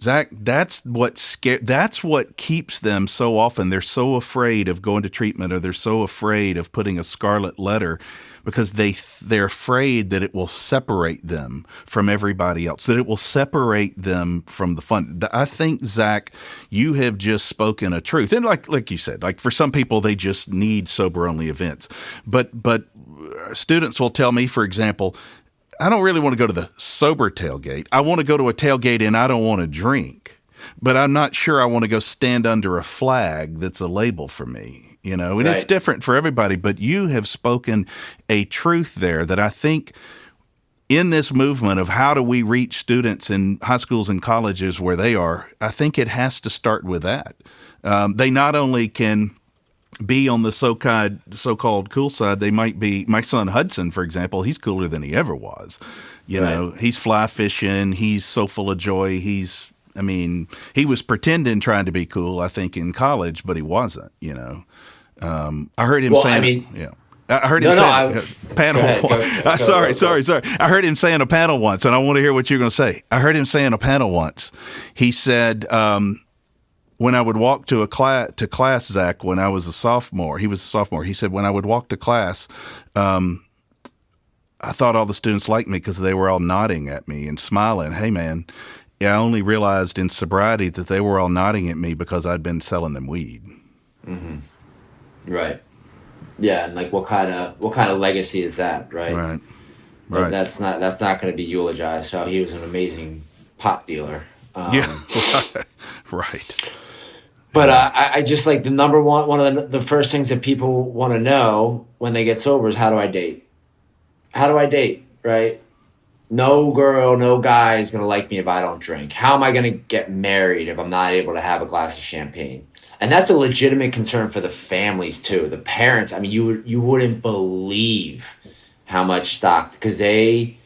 Zac, that's what keeps them so often. They're so afraid of going to treatment, or they're so afraid of putting a scarlet letter, because they're afraid that it will separate them from everybody else, that it will separate them from the fun. I think, Zac, you have just spoken a truth. And like you said, like for some people, they just need sober-only events. But students will tell me, for example, I don't really want to go to the sober tailgate. I want to go to a tailgate and I don't want to drink. But I'm not sure I want to go stand under a flag that's a label for me. And right. It's different for everybody, but you have spoken a truth there that I think in this movement of how do we reach students in high schools and colleges where they are, I think it has to start with that. They not only can be on the so-called cool side, they might be, my son Hudson, for example, he's cooler than he ever was. He's fly fishing, he's so full of joy, he was pretending trying to be cool, I think, in college, but he wasn't, I heard him saying, I heard him saying a panel. Sorry. I heard him saying a panel once, and I want to hear what you're going to say. I heard him saying a panel once. He said, when I would walk to class, Zac, when I was a sophomore, he was a sophomore. He said, when I would walk to class, I thought all the students liked me because they were all nodding at me and smiling. Hey, man. Yeah, I only realized in sobriety that they were all nodding at me because I'd been selling them weed. Mm-hmm. Right. Yeah, and like what kind of legacy is that, right? Right. That's not going to be eulogized. So he was an amazing pot dealer. Right. But I just like the number one of the first things that people want to know when they get sober is how do I date? How do I date? Right. No girl, no guy is going to like me if I don't drink. How am I going to get married if I'm not able to have a glass of champagne? And that's a legitimate concern for the families too. The parents, you wouldn't believe how much stock, because they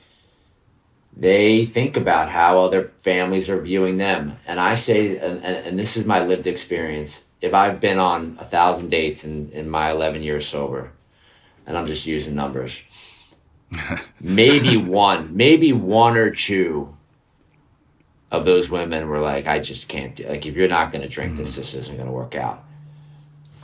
think about how other families are viewing them. And I say, and this is my lived experience, if I've been on 1,000 dates in my 11 years sober, and I'm just using numbers, maybe one or two of those women were like, I just can't do, like, if you're not going to drink this isn't going to work out.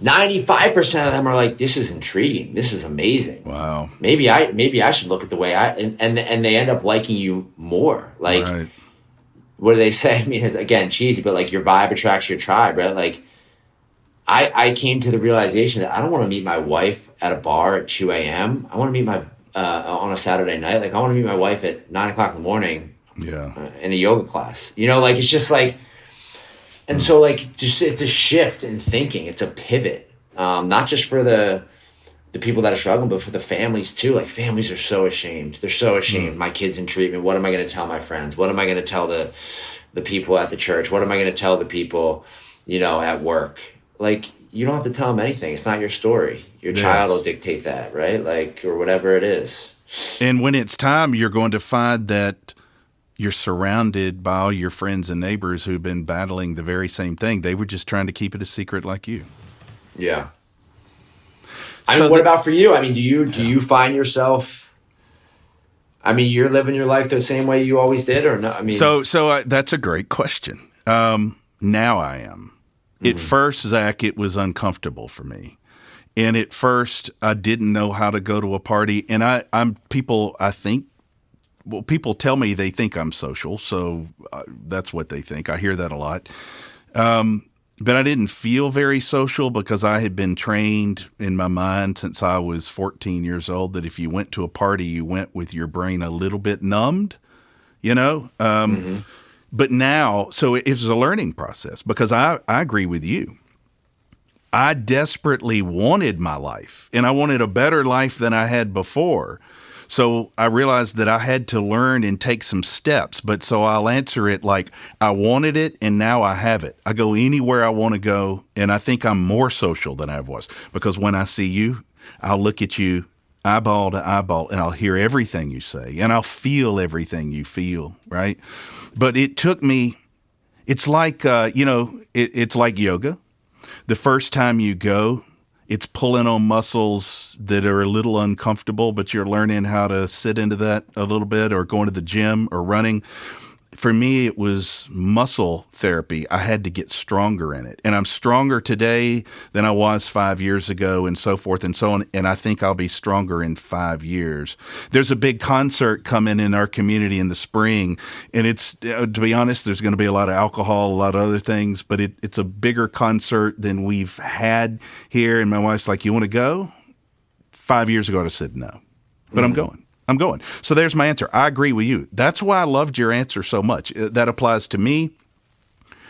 95% of them are like, this is intriguing. This is amazing. Wow. Maybe I should look at the way and they end up liking you more. Like, right. What do they say? I mean, it's, again, cheesy, but like your vibe attracts your tribe, right? Like I came to the realization that I don't want to meet my wife at a bar at 2 a.m. I want to meet my, on a Saturday night. Like I want to meet my wife at 9 o'clock in the morning. Yeah. In a yoga class, like, it's just like, and so like, just, it's a shift in thinking. It's a pivot. Not just for the people that are struggling, but for the families too. Like families are so ashamed. They're so ashamed. My kid's in treatment. What am I going to tell my friends? What am I going to tell the people at the church? What am I going to tell the people, at work? Like, you don't have to tell them anything. It's not your story. Your child will dictate that, right? Like, or whatever it is. And when it's time, you're going to find that you're surrounded by all your friends and neighbors who've been battling the very same thing. They were just trying to keep it a secret like you. Yeah. I mean, what about for you? I mean, do you find yourself, I mean, you're living your life the same way you always did, or no? I mean, so that's a great question. Now I am. At first, Zach, it was uncomfortable for me. And at first, I didn't know how to go to a party. And people tell me they think I'm social, so that's what they think. I hear that a lot. But I didn't feel very social because I had been trained in my mind since I was 14 years old that if you went to a party, you went with your brain a little bit numbed, But now, so it was a learning process because I agree with you. I desperately wanted my life, and I wanted a better life than I had before. So I realized that I had to learn and take some steps. But so I'll answer it like I wanted it and now I have it. I go anywhere I want to go. And I think I'm more social than I was because when I see you, I'll look at you eyeball to eyeball and I'll hear everything you say and I'll feel everything you feel. Right. But it took me, it's like, it's like yoga. The first time you go, it's pulling on muscles that are a little uncomfortable, but you're learning how to sit into that a little bit, or going to the gym or running. For me, it was muscle therapy. I had to get stronger in it. And I'm stronger today than I was 5 years ago, and so forth and so on. And I think I'll be stronger in 5 years. There's a big concert coming in our community in the spring. And it's, to be honest, there's going to be a lot of alcohol, a lot of other things, but it's a bigger concert than we've had here. And my wife's like, you want to go? 5 years ago, I said no, but I'm going. So there's my answer. I agree with you. That's why I loved your answer so much. That applies to me.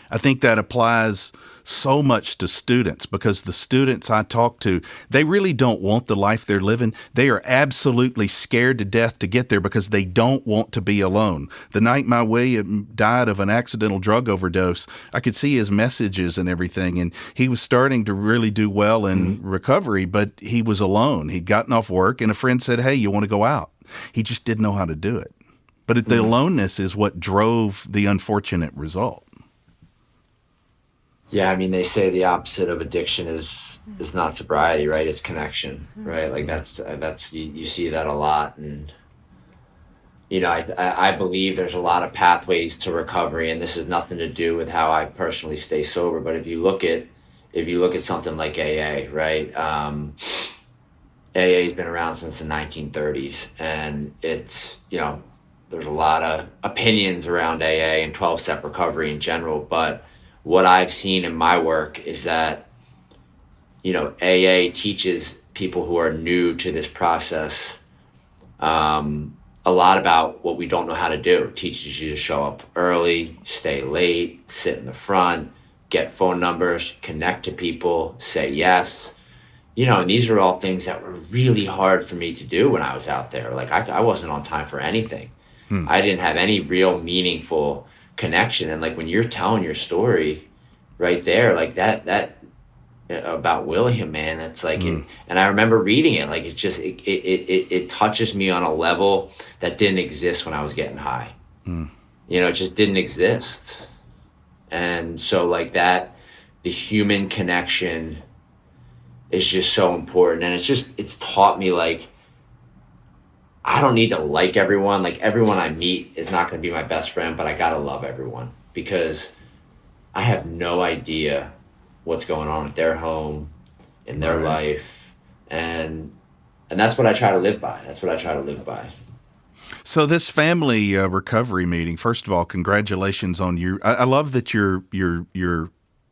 I think that applies so much to students because the students I talk to, they really don't want the life they're living. They are absolutely scared to death to get there because they don't want to be alone. The night my William died of an accidental drug overdose, I could see his messages and everything, and he was starting to really do well in recovery, but he was alone. He'd gotten off work, and a friend said, hey, you want to go out? He just didn't know how to do it. But the aloneness is what drove the unfortunate result. Yeah, I mean, they say the opposite of addiction is not sobriety, right? It's connection, right? Like that's you see that a lot, and I believe there's a lot of pathways to recovery, and this has nothing to do with how I personally stay sober. But if you look at something like AA, right? AA has been around since the 1930s, and it's there's a lot of opinions around AA and 12-step recovery in general, but what I've seen in my work is that, AA teaches people who are new to this process a lot about what we don't know how to do. It teaches you to show up early, stay late, sit in the front, get phone numbers, connect to people, say yes. And these are all things that were really hard for me to do when I was out there. Like I wasn't on time for anything. I didn't have any real meaningful connection. And like when you're telling your story right there, like that about William, man, it's like and I remember reading it, like it's just it touches me on a level that didn't exist when I was getting high. It just didn't exist. And so like that, the human connection is just so important. And it's taught me, like, I don't need to like everyone. Like everyone I meet is not going to be my best friend, but I got to love everyone because I have no idea what's going on at their home. in their life, and that's what I try to live by. That's what I try to live by. So this family recovery meeting, first of all, congratulations on you. I love that you're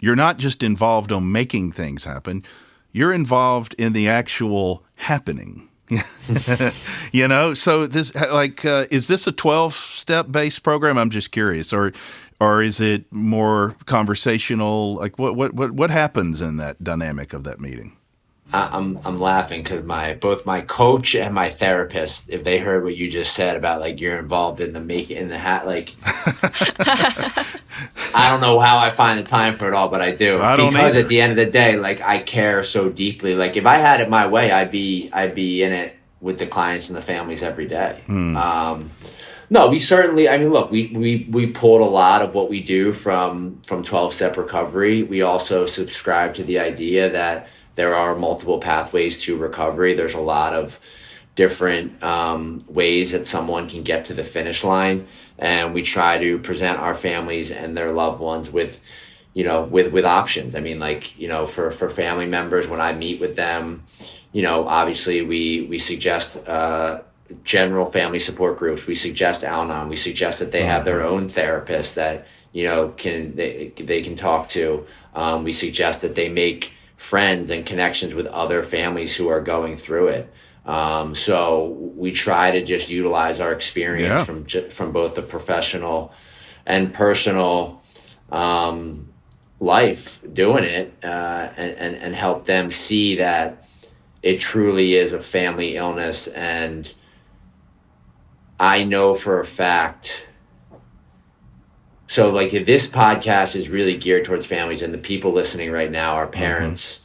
not just involved on making things happen. You're involved in the actual happening. So this is this a 12-step based program? I'm just curious, or is it more conversational? Like what happens in that dynamic of that meeting? I'm laughing because both my coach and my therapist, if they heard what you just said about like you're involved in the hat, like I don't know how I find the time for it all, but I do. Because at the end of the day, like I care so deeply. Like if I had it my way, I'd be in it with the clients and the families every day. No, we certainly. I mean, look, we pulled a lot of what we do from 12-step recovery. We also subscribe to the idea that there are multiple pathways to recovery. There's a lot of different ways that someone can get to the finish line, and we try to present our families and their loved ones with options. I mean, like, for family members, when I meet with them, obviously we suggest general family support groups. We suggest Al-Anon. We suggest that they have their own therapist that they can talk to. We suggest that they make friends and connections with other families who are going through it. So we try to just utilize our experience from both the professional and personal life doing it, and help them see that it truly is a family illness. And I know for a fact, so like if this podcast is really geared towards families and the people listening right now are parents,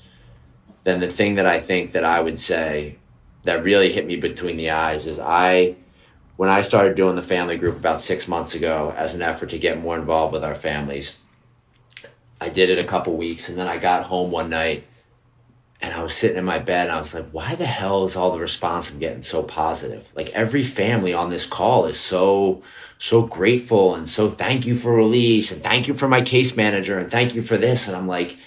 then the thing that I think that I would say that really hit me between the eyes is when I started doing the family group about 6 months ago as an effort to get more involved with our families, I did it a couple weeks, and then I got home one night and I was sitting in my bed and I was like, why the hell is all the response I'm getting so positive? Like every family on this call is so grateful and so thank you for release and thank you for my case manager and thank you for this. And I'm like,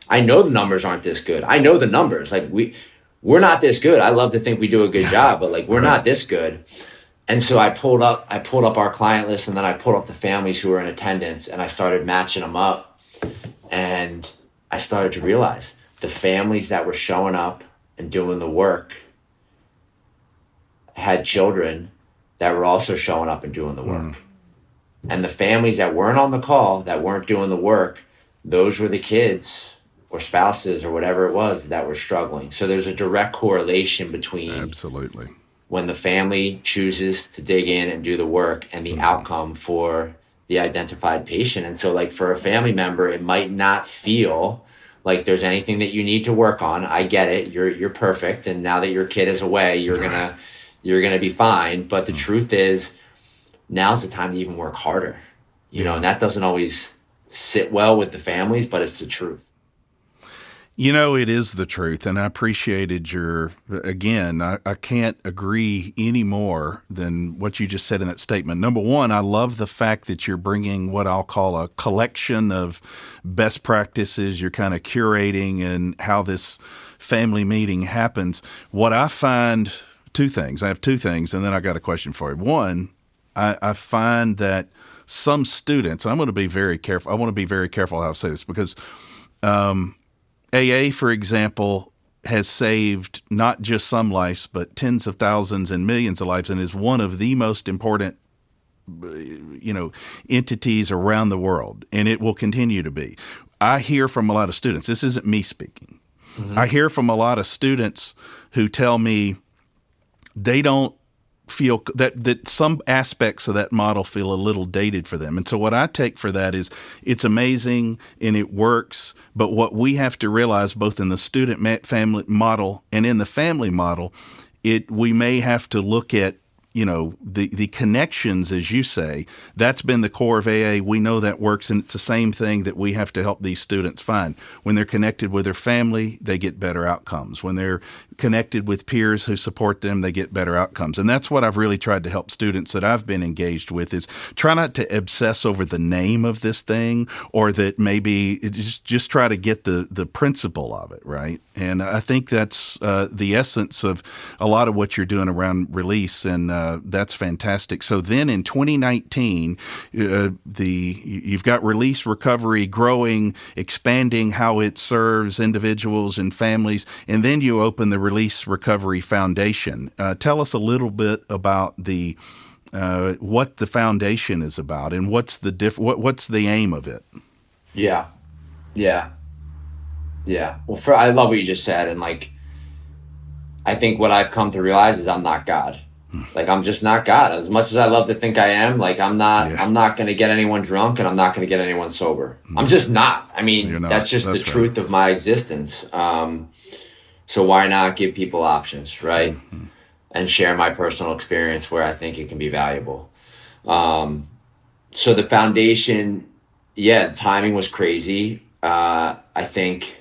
I know the numbers aren't this good. I know the numbers. Like we're not this good. I love to think we do a good job, but like we're not this good. And so I pulled up our client list, and then I pulled up the families who were in attendance, and I started matching them up, and I started to realize the families that were showing up and doing the work had children that were also showing up and doing the work. And the families that weren't on the call, that weren't doing the work, those were the kids or spouses or whatever it was that were struggling. So there's a direct correlation between absolutely when the family chooses to dig in and do the work and the outcome for the identified patient. And so like for a family member, it might not feel like there's anything that you need to work on. I get it. You're perfect. And now that your kid is away, you're going to be fine. But the truth is, now's the time to even work harder, and that doesn't always sit well with the families, but it's the truth. It is the truth, and I appreciated I can't agree any more than what you just said in that statement. Number one, I love the fact that you're bringing what I'll call a collection of best practices. You're kind of curating and how this family meeting happens. What I find, two things. I have two things, and then I got a question for you. One, I find that some students, I'm going to be very careful. I want to be very careful how I say this because AA, for example, has saved not just some lives, but tens of thousands and millions of lives, and is one of the most important, entities around the world, and it will continue to be. I hear from a lot of students, this isn't me speaking. I hear from a lot of students who tell me they don't feel that some aspects of that model feel a little dated for them. And so what I take for that is it's amazing and it works, but what we have to realize both in the student family model and in the family model, we may have to look at, the connections, as you say, that's been the core of AA. We know that works, and it's the same thing that we have to help these students find. When they're connected with their family, they get better outcomes. When they're connected with peers who support them, they get better outcomes. And that's what I've really tried to help students that I've been engaged with is try not to obsess over the name of this thing, or that maybe just try to get the principle of it, right? And I think that's the essence of a lot of what you're doing around release, and that's fantastic. So then in 2019, you've got Release Recovery growing, expanding how it serves individuals and families, and then you open the Release Recovery Foundation. Tell us a little bit about what the foundation is about, and what's the aim of it? Yeah. Well, I love what you just said, and I think what I've come to realize is I'm not God. I'm just not God. As much as I love to think I am, I'm not going to get anyone drunk, and I'm not going to get anyone sober. I'm just not. I mean, that's just the truth of my existence. So why not give people options, right? Mm-hmm. And share my personal experience where I think it can be valuable. So the foundation, the timing was crazy. I think,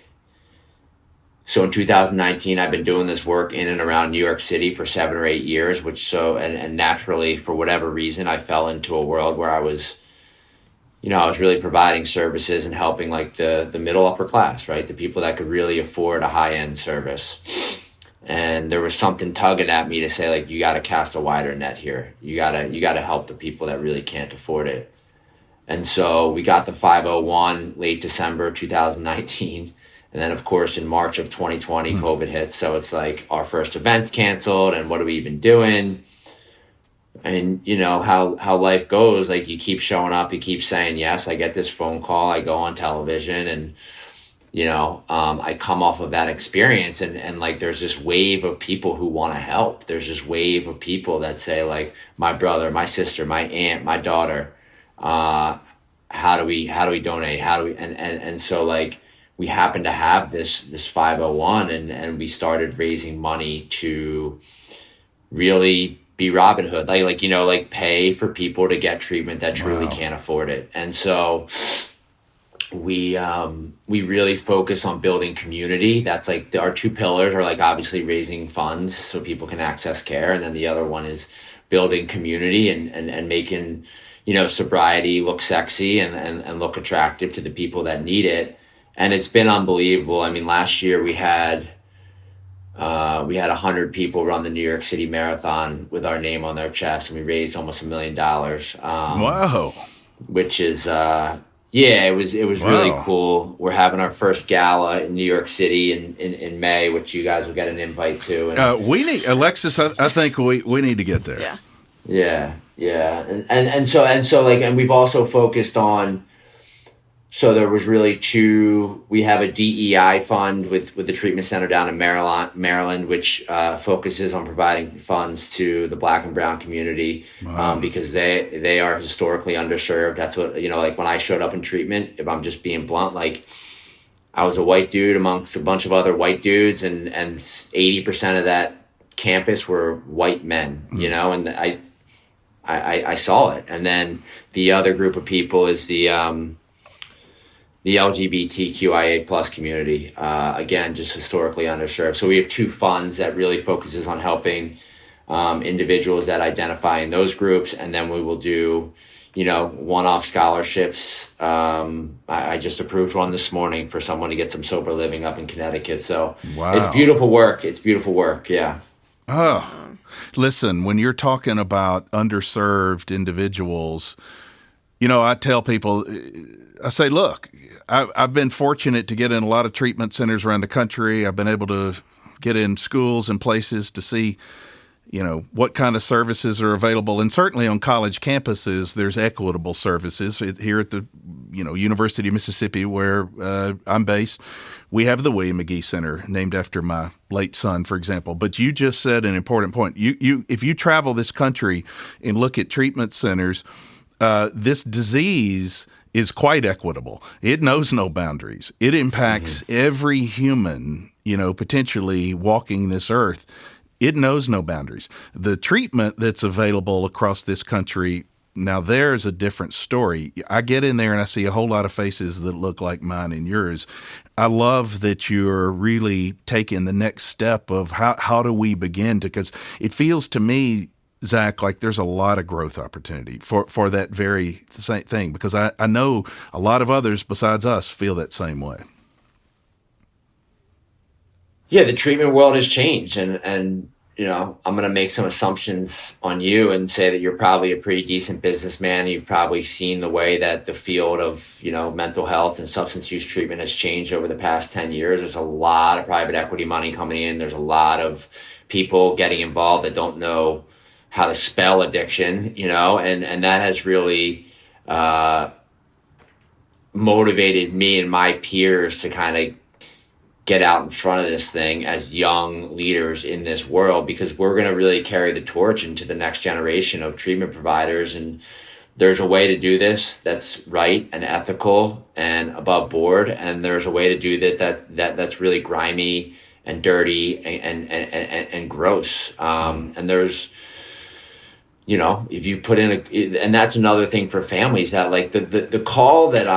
so in 2019, I've been doing this work in and around New York City for 7 or 8 years, and naturally, for whatever reason, I fell into a world where I was really providing services and helping the middle upper class, right? The people that could really afford a high-end service. And there was something tugging at me to say, you got to cast a wider net here. You got to help the people that really can't afford it. And so we got the 501 late December 2019. And then, of course, in March of 2020, COVID hit. So it's our first event's canceled, and what are we even doing? And how life goes, you keep showing up, you keep saying yes. I get this phone call, I go on television, and I come off of that experience, and there's this wave of people who want to help. There's this wave of people that say my brother, my sister, my aunt, my daughter, how do we donate? And so we happen to have this 501, and we started raising money to really be Robin Hood, pay for people to get treatment that truly can't afford it. And so we really focus on building community. That's our two pillars are obviously raising funds so people can access care, and then the other one is building community and making sobriety look sexy and look attractive to the people that need it. And it's been unbelievable. I mean, last year we had 100 people run the New York City Marathon with our name on their chest, and we raised almost $1 million. Wow! Which is it was really cool. We're having our first gala in New York City in May, which you guys will get an invite to. And we need Alexis. I think we need to get there. Yeah. And so we've also focused on. So there was really we have a DEI fund with the treatment center down in Maryland, which focuses on providing funds to the Black and brown community. Wow. Because they are historically underserved. That's what, when I showed up in treatment, if I'm just being blunt, I was a white dude amongst a bunch of other white dudes, and 80% of that campus were white men, and I saw it. And then the other group of people is the LGBTQIA plus community, again, just historically underserved. So we have two funds that really focuses on helping individuals that identify in those groups, and then we will do, one-off scholarships. I just approved one this morning for someone to get some sober living up in Connecticut. So It's beautiful work. Yeah. Oh, listen, when you're talking about underserved individuals, I tell people, I say, look, I've been fortunate to get in a lot of treatment centers around the country. I've been able to get in schools and places to see, what kind of services are available. And certainly on college campuses, there's equitable services. Here at the, University of Mississippi, where I'm based, we have the William McGee Center, named after my late son, for example. But you just said an important point. If you travel this country and look at treatment centers, this disease is quite equitable. It knows no boundaries. It impacts every human, potentially walking this earth. it knows no boundaries. The treatment that's available across this country, now there's a different story. I get in there and I see a whole lot of faces that look like mine and yours. I love that you're really taking the next step of how do we begin to, because it feels to me, Zac, like there's a lot of growth opportunity for that very same thing, because I know a lot of others besides us feel that same way. Yeah, the treatment world has changed, and you know, I'm going to make some assumptions on you and say that you're probably a pretty decent businessman. You've probably seen the way that the field of, you know, mental health and substance use treatment has changed over the past 10 years. There's a lot of private equity money coming in. There's a lot of people getting involved that don't know how to spell addiction, you know, and that has really motivated me and my peers to kind of get out in front of this thing as young leaders in this world, because we're going to really carry the torch into the next generation of treatment providers. And there's a way to do this that's right and ethical and above board, and there's a way to do that's really grimy and dirty and gross. And there's, you know, if you put in and that's another thing for families, that like the call that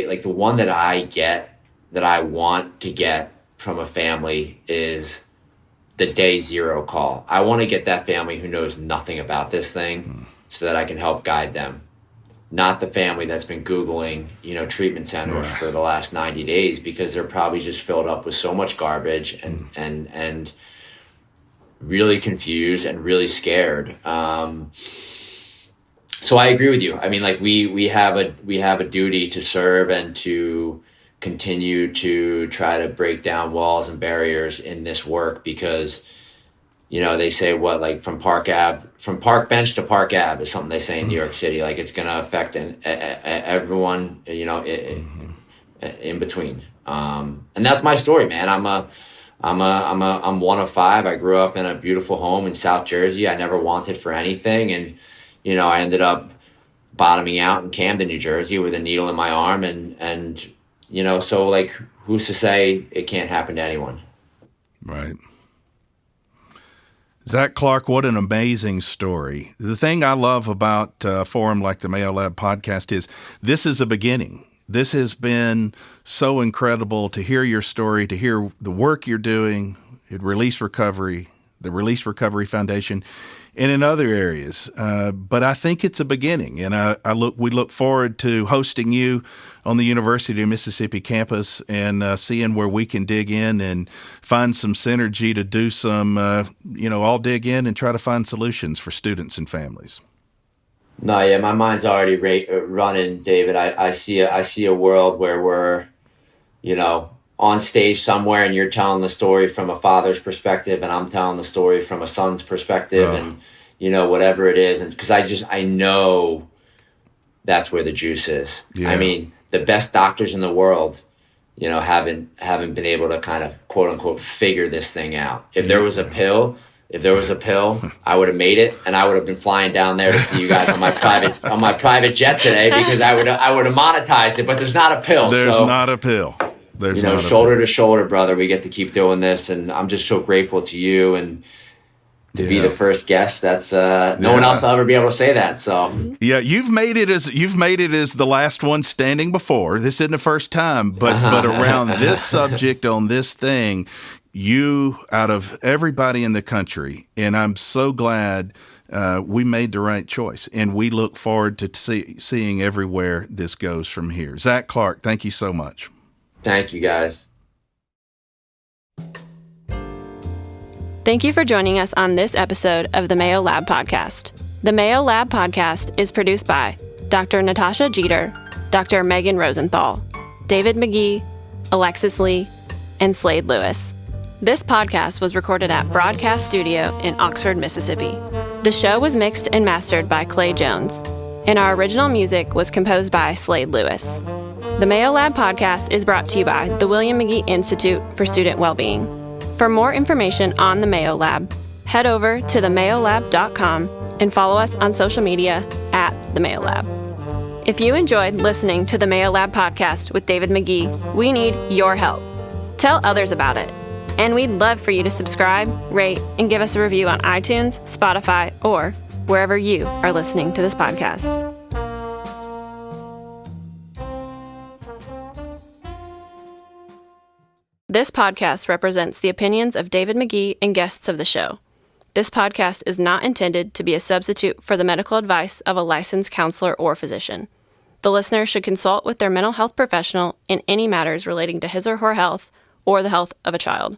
like the one that I get, that I want to get from a family, is the day zero call. I want to get that family who knows nothing about this thing so that I can help guide them. Not the family that's been Googling, you know, treatment centers for the last 90 days, because they're probably just filled up with so much garbage and really confused and really scared. So I agree with you. I mean, like we have a duty to serve and to continue to try to break down walls and barriers in this work, because, you know, they say from Park Bench to Park Ave is something they say in New York City. Like, it's going to affect everyone, you know, in between. And that's my story, man. I'm one of five. I grew up in a beautiful home in South Jersey. I never wanted for anything. And, you know, I ended up bottoming out in Camden, New Jersey, with a needle in my arm. And, you know, so like, who's to say it can't happen to anyone? Right. Zac Clark, what an amazing story. The thing I love about a forum like the Mayo Lab Podcast is this is a beginning. This has been so incredible to hear your story, to hear the work you're doing at Release Recovery, the Release Recovery Foundation, and in other areas. But I think it's a beginning, and we look forward to hosting you on the University of Mississippi campus and seeing where we can dig in and find some synergy to do some, all dig in and try to find solutions for students and families. No, yeah, my mind's already running, David. I see a world where we're, you know, on stage somewhere, and you're telling the story from a father's perspective, and I'm telling the story from a son's perspective, and, you know, whatever it is. And because I know that's where the juice is. Yeah. I mean, the best doctors in the world, you know, haven't been able to kind of quote unquote figure this thing out. If there was a pill, I would have made it, and I would have been flying down there to see you guys on my private jet today, because I would have monetized it. But there's not a pill. There's not a pill. There's, you know, shoulder to shoulder, brother. We get to keep doing this, and I'm just so grateful to you and to be the first guest. That's no one else will ever be able to say that. So yeah, you've made it as the last one standing before. This isn't the first time, but around this subject on this thing, you out of everybody in the country, and I'm so glad we made the right choice, and we look forward to seeing everywhere this goes from here. Zac Clark, thank you so much. Thank you, guys. Thank you for joining us on this episode of the Mayo Lab Podcast. The Mayo Lab Podcast is produced by Dr. Natasha Jeter, Dr. Megan Rosenthal, David McGee, Alexis Lee, and Slade Lewis. This podcast was recorded at Broadcast Studio in Oxford, Mississippi. The show was mixed and mastered by Clay Jones, and our original music was composed by Slade Lewis. The Mayo Lab Podcast is brought to you by the William McGee Institute for Student Wellbeing. For more information on the Mayo Lab, head over to themayolab.com and follow us on social media at the Mayo Lab. If you enjoyed listening to the Mayo Lab Podcast with David McGee, we need your help. Tell others about it. And we'd love for you to subscribe, rate, and give us a review on iTunes, Spotify, or wherever you are listening to this podcast. This podcast represents the opinions of David McGee and guests of the show. This podcast is not intended to be a substitute for the medical advice of a licensed counselor or physician. The listener should consult with their mental health professional in any matters relating to his or her health or the health of a child.